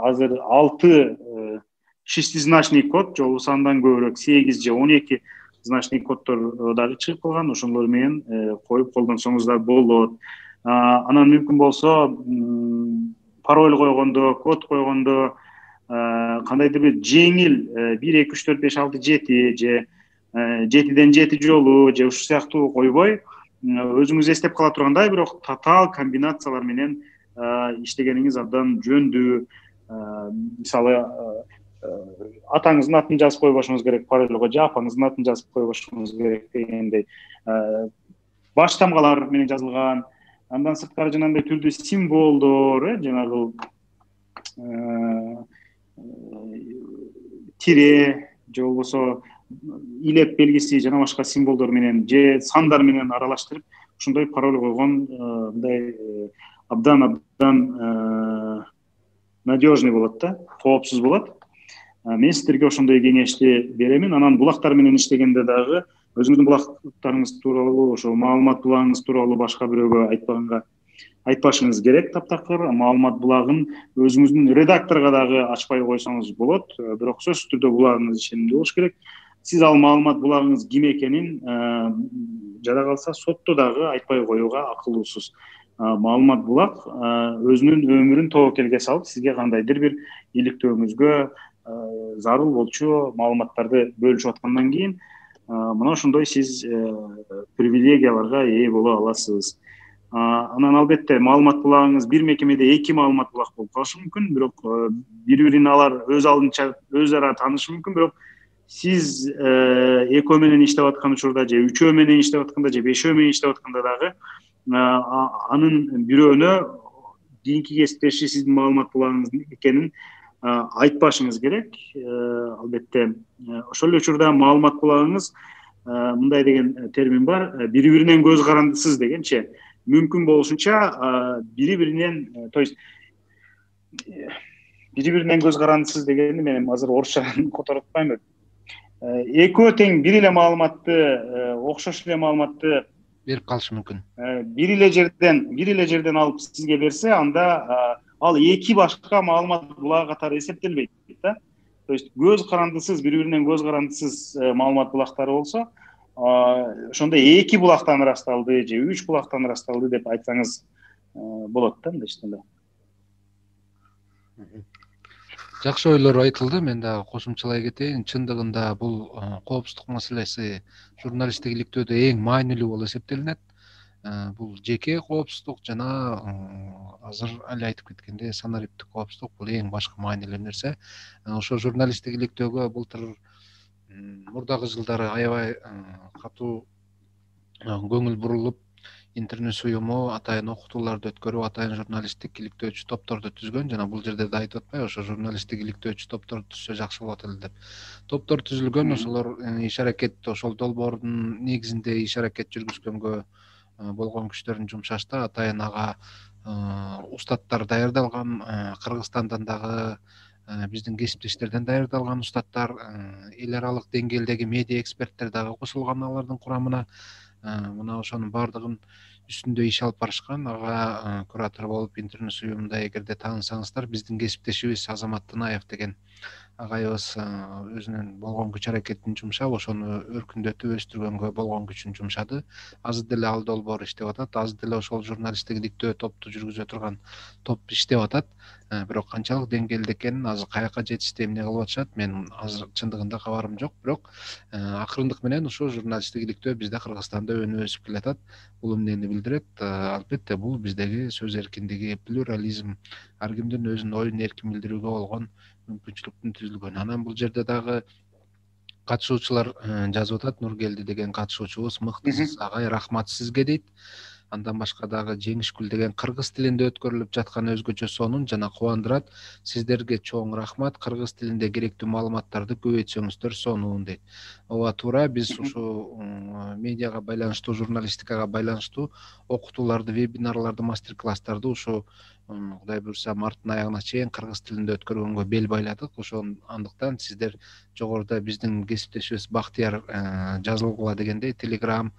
Азыр 6 шестизначный код, же болбосо андан көбүрөөк 8 же 12 значный коддор дагы чыгып калган, ошолор менен коюп колдонсоңуз да болот. Анан мүмкүн болсо пароль койгондо, код койгондо кандайдыр бир жеңил 1 2 3 4 5 6 7 же 7ден 7 жолу же ушул сыяктуу койбой, өзүңүз эстеп кала тургандай бирок татаал комбинациялар менен иштегениңиз абдан жөндүү. Мисалы атаңыздын атын жазып койбошуңуз керек парольго, же апаңыздын атын жазып койбошуңуз керек дегендей баш тамгалар менен жазылган. Андан сырткары жанагындай түрдүү символдор, жанагы тире же болбосо илеп белгиси жана башка символдор менен же сандар менен аралаштырып ушундай пароль койгон мындай абдан надежный болот да, коопсуз болот. Мен сиздерге ошондой кеңешти беремин. Анан булактар менен иштегенде дагы өзүңүздүн булактарыңыз тууралуу, ошо маалымат булагыңыз тууралуу башка бирөөгө айтпашыңыз керек. Таптакыр маалымат булагын өзүңүздүн редакторго дагы ачпай койсоңуз болот, бирок сөзсүз түрдө булагыңыз ишенимдүү болуш керек. Сиз ал маалымат булагыңыз ким экенин жада калса сотто дагы айтпай коюуга акылуусуз. Маалымат булак өзүнүн өмүрүн тобокелге салып, сизге кандайдыр бир иликтөөңүзгө зарыл болчу маалыматтарды бөлүшүп аткандан кийин мына ошондой сиз привилегияларга ээ боло аласыз. Анан албетте маалымат булагыңыз бир мекемеде 2 маалымат булак болуп калышы мүмкүн, бирок бири-бирин алар өз алдынча өз ара таанышы мүмкүн, бирок сиз 2 менен иштеп аткан учурда же 3 менен иштеп атканда же 5 менен иштеп атканда дагы анын бирөөнө кийинки кесиптеши сиздин маалымат булагыңыз экенин айтпашыңыз керек. Албетте ошол эле учурда маалымат булагыңыз мындай деген термин бар, бири-биринен көз карандысыз дегенчи. Мүмкүн болушунча бири-биринен, то есть бири-биринен көз карандысыз дегенди мен азыр орусча которуп атпайм. Экөө тең бир эле маалыматты, окшош эле маалыматты берип калышы мүмкүн. Бир эле жерден алып сизге берсе, анда ал 2 башка маалымат булагы катары эсептелбейт да. То есть көз карандысыз, бири-биринен көз карандысыз маалымат булактары болсо, ошондо 2 булактан ырасталды же 3 булактан ырасталды деп айтсаңыз болот да, мындайча. Жакшы ойлор айтылды. Мен дагы кошумчалай кетейин. Чындыгында бул коопсуздук маселеси журналисттик иликтөөдө эң маанилүү болуп эсептелинет. Бул жеке коопсуздук жана азыр эле айтып кеткендей санариптик коопсуздук бул эң башкы маанилүү нерсе. Ошо журналисттик иликтөөгө былтыр мурдагы жылдары аябай катуу көңүл бурулуп, интернет уюму атайын окутууларды өткөрүп, атайын журналисттик иликтөөчү топторду түзгөн. Жана бул жерде да айтып атпай, ошо журналисттик иликтөөчү топторду түзсө жакшы болот эле деп. Топтор түзүлгөн, ошолор иш-аракет, ошол долбоордун негизинде иш-аракет жүргүзгөнгө болгон күчтөрүн жумшашты. Атайын ага устаттар даярдалган, Кыргызстандан дагы биздин кесиптештерден даярдалган устаттар, эл аралык деңгээлдеги медиа эксперттер дагы кошулган алардын курамына. Мына ошонун баардыгын үстүндө иш алып барышкан. Ага куратор болуп интернет уюмунда эгерде таанысаңыздар, биздин кесиптешибиз Азамат Тынаев деген агайыбыз өзүнүн болгон күч аракетин жумшап, ошону өркүндөтүп өстүргөнгө болгон күчүн жумшады. Азыр деле ал долбоор иштеп атат. Азыр деле ошол журналисттик иликтөө топту жүргүзө турган топ иштеп атат. Бирок канчалык деңгээлде экенин, азыр каяка жетишти, эмне кылып атышат, мен азыр чындыгында кабарым жок. Бирок акырындык менен ушул журналисттик иликтөө бизде Кыргызстанда өнүп өсүп келатат. Бул эмнени билдирет? Албетте бул биздеги сөз эркиндиги, плюрализм, ар кимдин өзүнүн оюн эркин билдирүүгө болгон мүмкүнчүлүктүн түзүлгөнү. Анан бул жерде дагы катышуучулар жазып атат. Нургелди деген катышуучубуз мыктысыз агай, рахмат сизге дейт. Андан башка дагы Жеңишгүл деген кыргыз тилинде өткөрүлүп жаткан өзгөчө сонун жана кубандырат. Сиздерге чоң рахмат. Кыргыз тилинде керектүү маалыматтарды көбөйтсөңүздөр сонун дейт. Ооба туура, биз ушу медиага байланыштуу, журналистикага байланыштуу окутууларды, вебинарларды, мастер-класстарды ушу Кудай буйрса марттын аягына чейин кыргыз тилинде өткөргөнгө бел байладык. Андыктан сиздер жогоруда биздин кесиптешибиз Бактияр жазылгыла дегендей Telegram,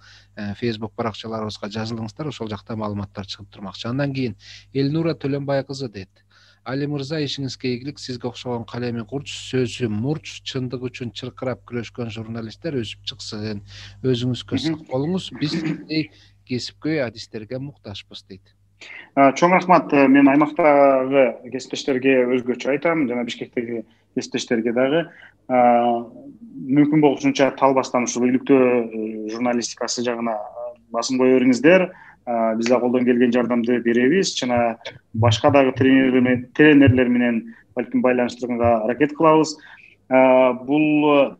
Facebook баракчаларыбызга жазылыңыздар, ошол жакта маалыматтар чыгып турмакчы. Андан кийин Элнура Төлөнбай кызы дейт. Али мырза, ишиңизге ийгилик. Сизге окшогон калеми курч, сөзү мурч, чындык үчүн чыркырап күрөшкөн журналисттер өсүп чыксын. Өзүңүзгө сак болуңуз. Биз сиздей кесипкөй адистерге муктажбыз дейт. Чоң рахмат. Мен аймактагы кесиптештерге өзгөчө айтам, жана Бишкектеги кесиптештерге дагы мүмкүн болгусунча талбастан ушул иликтөө журналистикасы жагына басым кое бериңиздер. Биз да колдон келген жардамды беребиз, жана башка дагы тренерлер менен балким байланыштырганга аракет кылабыз. Бул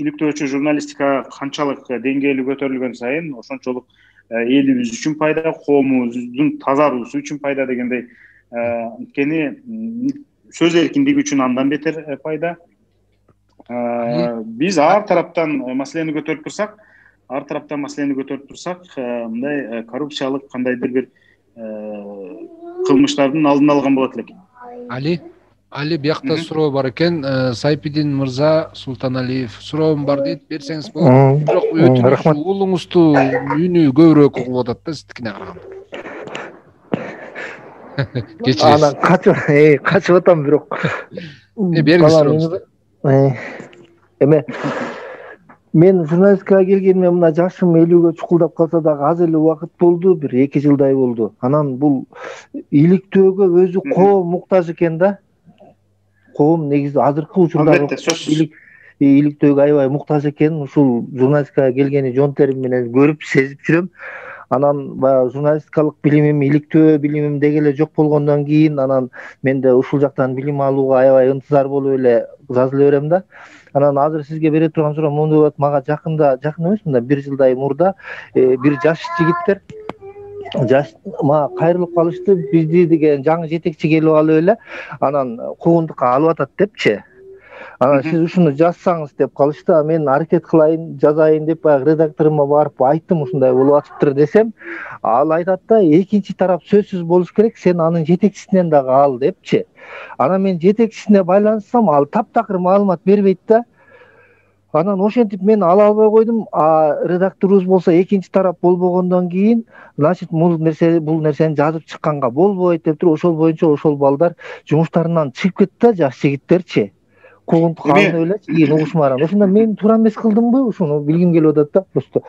иликтөөчү журналистика канчалык деңгээли көтөрүлгөн сайын ошончолук элибиз үчүн пайда, коомубуздун тазалуусу үчүн пайда дегендей. Анткени сөз эркиндиги үчүн андан бетер пайда. Биз ар тараптан маселени көтөрүп турсак, мындай коррупциялык кандайдыр бир кылмыштардын алдын алган болот элек. Али, биякта суроо бар экен. Сайпидин мырза, Султаналиев суроом бар дейт. Берсеңиз болот. Бирок өтүнүш уулуңузду үнү көбүрөөк угулуп атат да сиздикине караганда. Анан качып атам бирок. Бериңиз суроңузду. Эме мен журналистикага келгениме мына жашым 50-гө чукулдап калса дагы аз эле убакыт болду, бир 2 жылдай болду. Анан бул иликтөөгө өзү коом муктаж экен да. Коом негизи азыркы учурда иликтөөгө аябай муктаж экен. Ушул журналистикага келгени жон терим менен көрүп, сезип жүрөм. Анан баягы журналистикалык билимим, иликтөө билимим деги эле жок болгондон кийин анан мен да ушул жактан билим алууга аябай ынтызар болуп эле жазыла берем да. Анан азыр сизге бере турган суроо моундай болот. Мага жакын эмес, мында 1 жылдай мурда бир жаш жигиттер мага кайрылып калышты. Бизди деген жаңы жетекчи келип алып эле анан куугунтукка алып атат депчи. Анан сиз ушуну жазсаңыз деп калышты. Мен аракет кылайын, жазайын деп баягы редакторума барып айттым, ушундай болуп атыптыр десем, ал айтат да, экинчи тарап сөзсүз болуш керек, сен анын жетекчисинен дагы ал депчи. Анан мен жетекчисине байланышсам, ал таптакыр маалымат бербейт да. Анан ошентип мен ала албай койдум. Редакторубуз болсо экинчи тарап болбогондон кийин, значит, бул нерсени жазып чыкканга болбойт деп туруп, ошол боюнча ошол балдар жумуштарынан чыгып кетти да, жаш жигиттерчи. Куугунтук алынып эле кийин угушмаран. Ошондо мен туура эмес кылдымбы? Ушуну билгим келип атат да, просто.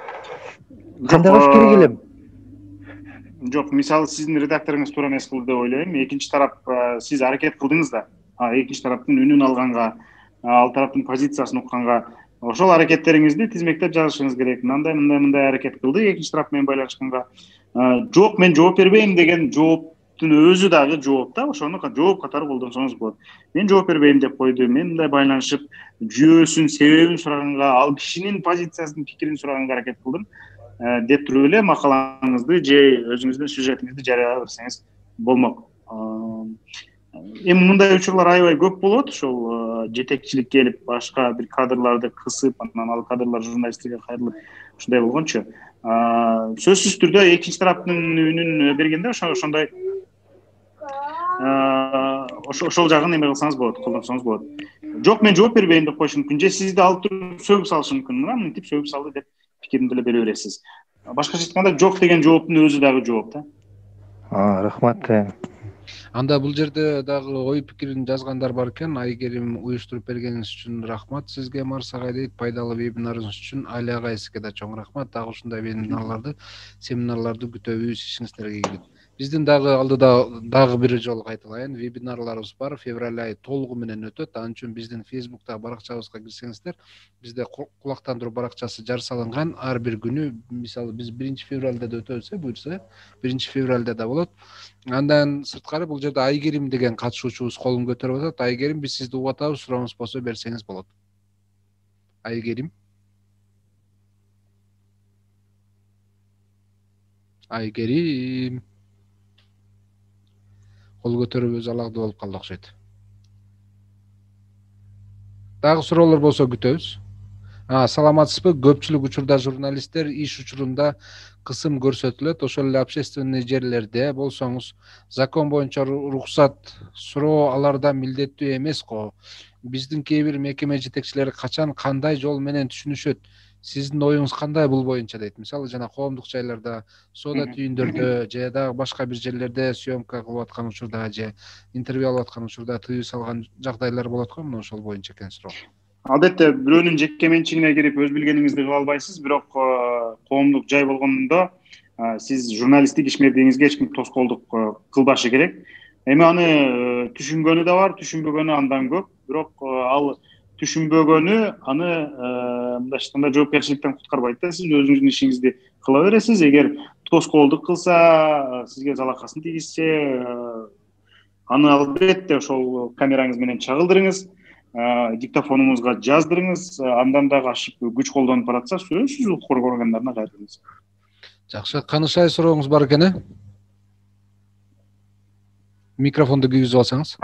Кандай кылыш керек элем? Жок, мисалы сиздин редакторуңуз туура эмес кылды деп ойлойм. Экинчи тарап сиз аракет кылдыңыз да. Экинчи тараптын үнүн алганга, ал тараптын позициясын укканга, ошол аракеттериңизди тизмектеп жазышыңыз керек. Мындай аракет кылды экинчи тарап менен байланышканга. Жок, мен жооп бербейм деген жооптун өзү дагы жооп да, ошону жооп катары колдонсоңуз болот. Мен жооп бербейм деп койду. Мен мындай байланышып, жүйөсүн, себебин сураганга, ал кишинин позициясын, пикирин сураганга аракет кылдым деп туруп эле макалаңызды же өзүңүздүн сюжетиңизди жарыялай берсеңиз болмок. Эми мындай учурлар аябай көп болот. Ошол жетекчилик келип, башка бир кадрларды кысып, анан ал кадрлар журналисттерге кайрылып, ушундай болгончу. Сөзсүз түрдө экинчи тараптын үнүн бергенде ошондой ошол жагын эме кылсаңыз болот, колдонсоңуз болот. Жок, мен жооп бербейм деп коюш мүмкүн, же сизди алып туруп сөгүп салышы мүмкүн. Мына мынтип сөгүп салды деп пикиримди деле бере бересиз. Башкача айтканда, жок деген жооптун өзү дагы жооп да. Рахмат. Анда бул жерде дагы ой пикирин жазгандар бар экен. Айгерим, уюштуруп бергениңиз үчүн рахмат сизге. Марс агай дейт, пайдалуу вебинарыңыз үчүн. Али агай, сизге да чоң рахмат. Дагы ушундай вебинарларды, семинарларды күтөбүз, ишиңиздерге ийгилик. Биздин дагы алдыда дагы бир жолу кайталайын, вебинарларыбыз бар. Февраль айы толугу менен өтөт. Анын үчүн биздин Facebook'та баракчабызга кирсеңиздер, бизде кулактандыруу баракчасы жар салынган. Ар бир күнү, мисалы биз 1 февралда да өтөбүз, буюрса 1 февралда да болот. Андан сырткары бул жерде Айгерим деген катышуучубуз колун көтөрүп атат. Айгерим, биз сизди угуп атабыз, сурооңуз болсо берсеңиз болот. Айгерим. Айгерим. Кол көтөрүп өз аларды болуп калды окшойт. Дагы суроолор болсо күтөбүз. Саламатсызбы? Көпчүлүк учурда журналисттер иш учурунда кысым көрсөтүлөт. Ошол эле общественный жерлерде болсоңуз, закон боюнча уруксат суроо аларда милдеттүү эмес го. Биздин кээ бир мекеме жетекчилери качан кандай жол менен түшүнүшөт? сиздин оюңуз кандай бул боюнча дейт. Мисалы жана коомдук жайларда, соода түйүндөрдө же дагы башка бир жерлерде съемка кылып аткан учурда же интервью алып аткан учурда тыюу салган жагдайлар болот го, мына ошол боюнча экен суроо. Адетте бирөөнүн жеке менчигине кирип өз билгениңизди кыла албайсыз, бирок коомдук жай болгондо сиз журналисттик ишмердигиңизге эч ким тоскоолдук кылбашы керек. Эми аны түшүнгөнү да бар, түшүнбөгөнү андан көп. Бирок ал түшүнбөгөнү аны мындайча айтканда жоопкерчиликтен куткарбайт да. Сиз өзүңүздүн ишиңизди кыла бересиз. Эгер тоскоолдук кылса, сизге залакасын тийгизсе, аны албетте ошол камераңыз менен чагылдырыңыз, диктофонуңузга жаздырыңыз, андан дагы ашып күч колдонуп баратса, сөзсүз укук органдарына кайрылыңыз. Жакшы, Канышай сурооңуз бар экен, микрофонду күйгүзүп алсаңыз.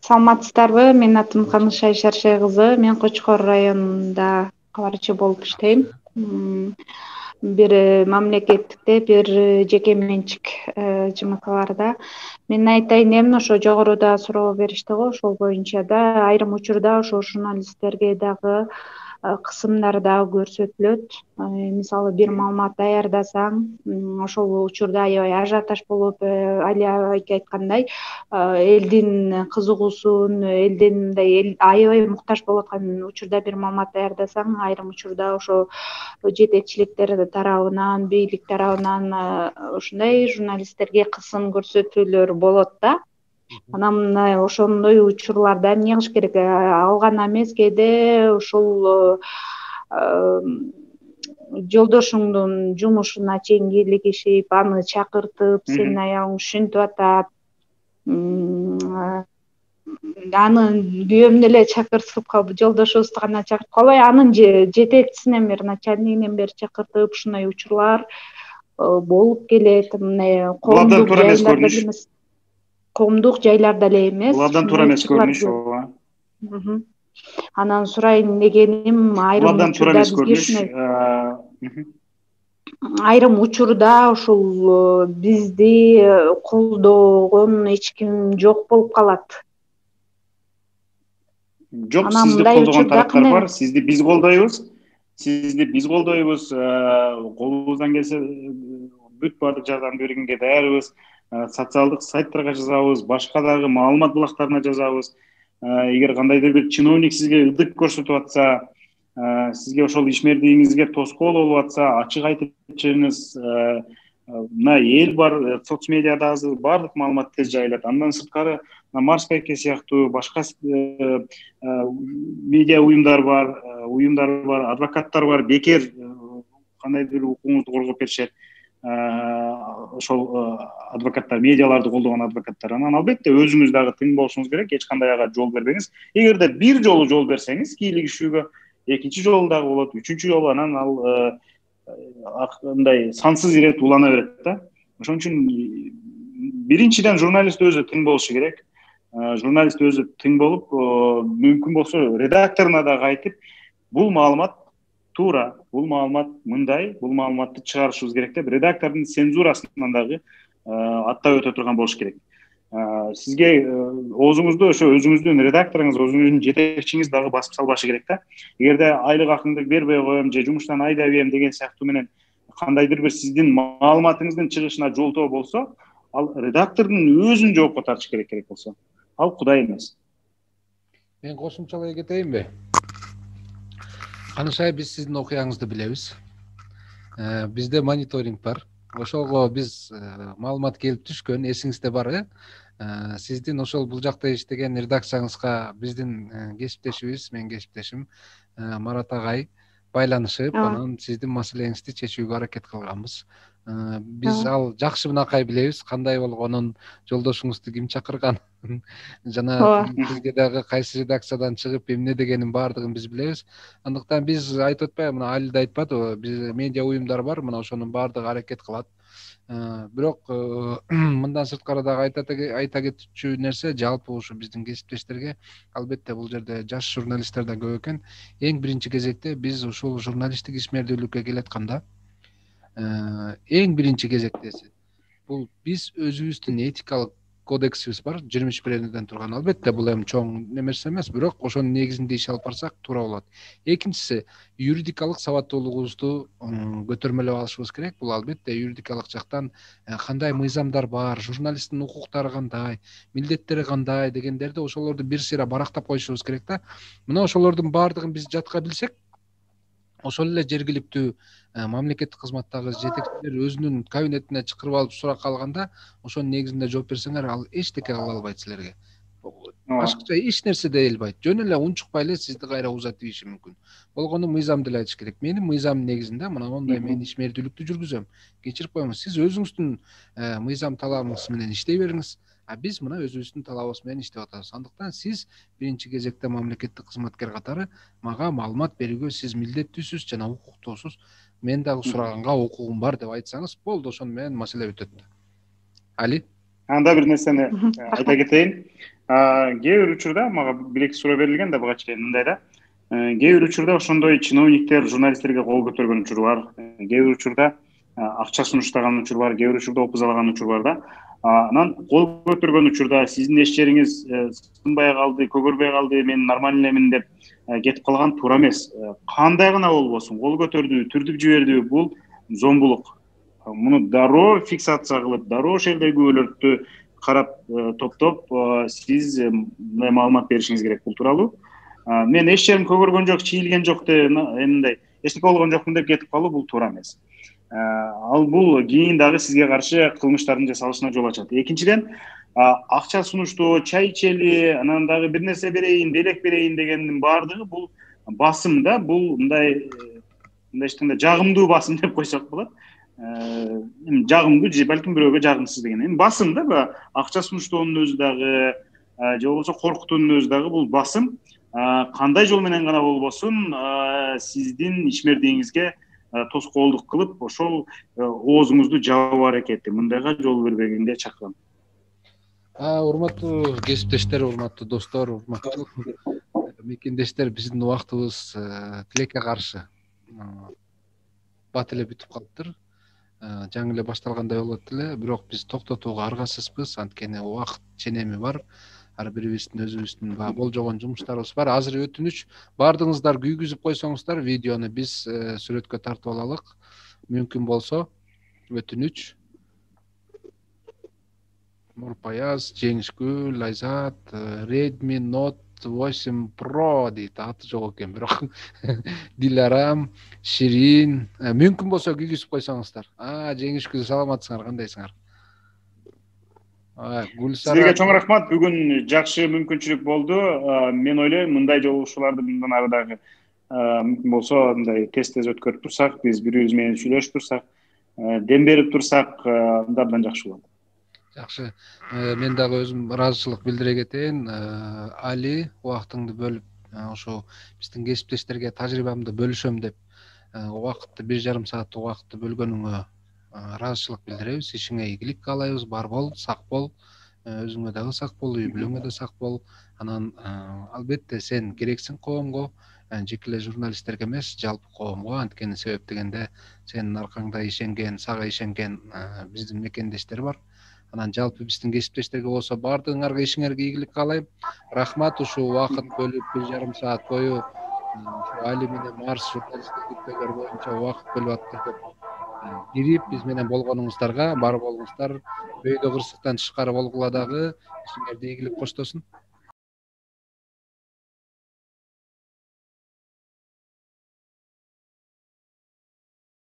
Саламатсыздарбы? Менин атым Канышай Шаршай кызы. Мен Кочкор районунда кабарчы болуп иштейм. Бир мамлекеттикте, бир жеке менчик ЖМКларда. Мен айтайын эми ошо жогоруда суроо беришти го, ошол боюнча да айрым учурда ошо журналисттерге дагы кысымдар дагы көрсөтүлөт. Мисалы бир маалымат даярдасаң, ошол учурда аябай ажиотаж болуп, Алия айткандай, элдин кызыгуусун, элдин мындай аябай муктаж болуп аткан учурда бир маалымат даярдасаң, айрым учурда ошо жетекчиликтер тарабынан, бийлик тарабынан ушундай журналисттерге кысым көрсөтүүлөр болот да. Анан мына ошондой учурларда эмне кылыш керек? Ал гана эмес, кээде ушул жолдошуңдун жумушуна чейин кийлигишип, аны чакыртып, сенин аялың ушинтип атат, аны күйөөм деле чакыртып, жолдошубузду гана чакыртып калбай, анын жетекчисинен бери, начальнигинен бери чакыртып, ушундай учурлар болуп келет. Мына коомдук жайларда эле эмес. Бул абдан туура эмес көрүнүш, ооба. Анан сурайын дегеним, айрым учурда ушул бизди колдогон эч ким жок болуп калат. Жок, сизди колдогон тараптар бар. Сизди биз колдойбуз. Колубуздан келсе бүт баардык жардамды бергенге даярбыз. Социалдык сайттарга жазабыз, башка дагы маалымат булактарына жазабыз. Эгер кандайдыр бир чиновник сизге ылдык көрсөтүп атса, сизге ошол ишмердигиңизге тоскоол болуп атса, ачык айтып чыгыңыз. Мына эл бар, соц медиада азыр баардык маалымат тез жайылат. Андан сырткары Марс байке сыяктуу башка медиа уюмдар бар, адвокаттар бар, бекер кандайдыр бир укугуңузду коргоп беришет. Ошол адвокаттар, медиаларды колдогон адвокаттар. Анан албетте өзүңүз дагы тың болушуңуз керек, эч кандай ага жол бербеңиз. Эгерде бир жолу жол берсеңиз, кийлигишүүгө, экинчи жолу дагы болот, үчүнчү жолу анан ал мындай сансыз ирет улана берет да. Ошон үчүн биринчиден журналист өзү тың болушу керек. Журналист өзү тың болуп, мүмкүн болсо редакторуна дагы айтып, бул маалымат туура, бул маалымат мындай, бул маалыматты чыгарышыбыз керек деп редактордун цензурасынан дагы аттап өтө турган болуш керек. Сизге оозуңузду ошо өзүңүздүн редакторуңуз, өзүңүздүн жетекчиңиз дагы басып салбашы керек да. Эгерде айлык акымды бербей коем же жумуштан айдап ийем деген сыяктуу менен кандайдыр бир сиздин маалыматыңыздын чыгышына жолтоо болсо, ал редактордун өзүн жоопко тартыш керек болсо. Ал Кудай эмес. Мен кошумчалай кетейинби? Канышай, биз сиздин окуяңызды билебиз. Бизде мониторинг бар. Ошого биз маалымат келип түшкөн, эсиңизде бар, сиздин ошол бул жакта иштеген редакцияңызга биздин кесиптешибиз, менин кесиптешим Марат агай байланышып, анан сиздин маселеңизди чечүүгө аракет кылганбыз. Биз ал жакшы мынакай билебиз, кандай болгонун, жолдошуңузду ким чакырганын, жана бизге дагы кайсы редакциядан чыгып эмне дегенин баардыгын биз билебиз. Андыктан биз айтып атпайбы, мына Али да айтпадыбы, биз медиа уюмдар бар, мына ошонун баардыгы аракет кылат. Бирок мындан сырткары дагы айта кетчү нерсе, жалпы ушу биздин кесиптештерге, албетте бул жерде жаш журналисттер да көп экен. Эң биринчи кезекте биз ушул журналисттик ишмердүүлүккө келатканда, эң биринчи кезекте бул биз өзүбүздүн этикалык кодексибиз бар 23 турган. Албетте бул эми чоң нерсе эмес, бирок ошонун негизинде иш алып барсак туура болот. Экинчиси, юридикалык сабаттуулугубузду көтөрмөлөп алышыбыз керек. Бул албетте юридикалык жактан кандай мыйзамдар бар, журналисттин укуктары кандай, милдеттери кандай дегендерди ошолорду бир сыйра барактап коюшубуз керек да. Мына ошолордун баардыгын биз жатка билсек, ошол эле жергиликтүү мамлекеттик кызматтагы жетекчилер өзүнүн кабинетине чакырып алып суракка алганда, ошонун негизинде жооп берсеңер, ал эчтеке кыла албайт силерге. Башкача эч нерсе дей албайт. Жөн эле унчукпай эле сизди кайра узатып ийиши мүмкүн. Болгону мыйзам деле айтыш керек. Менин мыйзамдын негизинде мына мондай мен ишмердүүлүктү жүргүзөм. Кечирип коюңуз. Сиз өзүңүздүн мыйзам талабыңыз менен иштей бериңиз. А биз мына өзүбүздүн талабыбыз менен иштеп атабыз. Андыктан сиз биринчи кезекте мамлекеттик кызматкер катары мага маалымат берүүгө сиз милдеттүүсүз жана укуктуусуз. Мен дагы сураганга укугум бар деп айтсаңыз, болду, ошону менен маселе бүтөт. Али? Анда бир нерсени айта кетейин. Кээ бир учурда мага бир-эки суроо берилген да буга чейин мындай да. Кээ бир учурда ошондой чиновниктер журналисттерге кол көтөргөн учур бар. Кээ бир учурда акча сунуштаган учур бар, кээ бир учурда опузалаган учур бар да. Анан кол көтөргөн учурда сиздин иш жериңиз сынбай калды, көгөрбөй калды, мен нормальный эмин деп кетип калган туура эмес. Кандай гана болбосун, кол көтөрдү, түртүп жиберди, бул зомбулук. Муну дароо фиксация кылып, дароо ошол жердеги күбөлөрдү карап топтоп сиз мындай маалымат беришиңиз керек бул тууралуу. Мен эч жерим көгөргөн жок, чийилген жок деп мындай эчтеке болгон жокмун деп кетип калуу бул туура эмес. Ал бул кийин дагы сизге каршы кылмыштардын жасалышына жол ачат. Экинчиден, акча сунуштоо, чай ичели, анан дагы бир нерсе берейин, белек берейин дегендин баардыгы бул басым да, бул мындай эчтеке жагымдуу басым деп койсок болот. Жагымдуу же балким бирөөгө жагымсыз деген. Эми басым да, акча сунуштоонун өзү дагы же болбосо коркутуунун өзү дагы бул басым. Кандай жол менен гана болбосун сиздин ишмердигиңизге тоскоолдук кылып, ошол оозуңузду жабуу аракети. Мындайга жол бербегенге чакырам. Урматтуу кесиптештер, урматтуу достор, урматтуу мекендештер, биздин убактыбыз тилекке каршы бат эле бүтүп калыптыр. Жаңы эле башталгандай болот эле, бирок биз токтотууга аргасызбыз, анткени убакыт ченеми бар. Ар бирибиздин өзүбүздүн болжогон жумуштарыбыз бар. Азыр өтүнүч, баардыгыңыздар күйгүзүп койсоңуздар видеону биз сүрөткө тартып алалык. Мүмкүн болсо, өтүнүч. Нурпаяз, Жеңишгүл, Айзат, Redmi Note 8 Pro дейт, аты жок экен, бирок Диларам, Ширин, мүмкүн болсо күйгүзүп койсоңуздар. Жеңишгүл, саламатсыңар, кандайсыңар? Гүлсара. Сизге чоң рахмат. Бүгүн жакшы мүмкүнчүлүк болду. Мен ойлойм, мындай жолугушууларды мындан ары дагы мүмкүн болсо мындай тез өткөрүп турсак, биз бири-бирибиз менен сүйлөшүп турсак, дем берип турсак, анда абдан жакшы болот. Жакшы. Мен дагы өзүм ыраазычылык билдире кетейин. Али, убактыңды бөлүп, ошо биздин кесиптештерге тажрыйбамды бөлүшөм деп, убакытты 1,5 саат убакытты бөлгөнүңө ыраазычылык билдиребиз. Ишиңе ийгилик каалайбыз. Бар бол, сак бол. Өзүңө дагы сак бол, үй бүлөңө да сак бол. Анан албетте сен керексиң коомго, жеке эле журналисттерге эмес, жалпы коомго. Анткени себеп дегенде сенин аркаңда ишенген, сага ишенген биздин мекендештер бар. Анан жалпы биздин кесиптештерге болсо баардыгыңарга ишиңерге ийгилик каалайм. Рахмат, ушул убакыт бөлүп 1,5 саат бою Али менен Марс журналисттик бүттөлөр боюнча убакыт бөлүп аттырып кирип биз менен болгонуңуздарга бар болуңуздар. Өйдө кырсыктан тышкары болгула дагы ишиңерде ийгилик коштосун.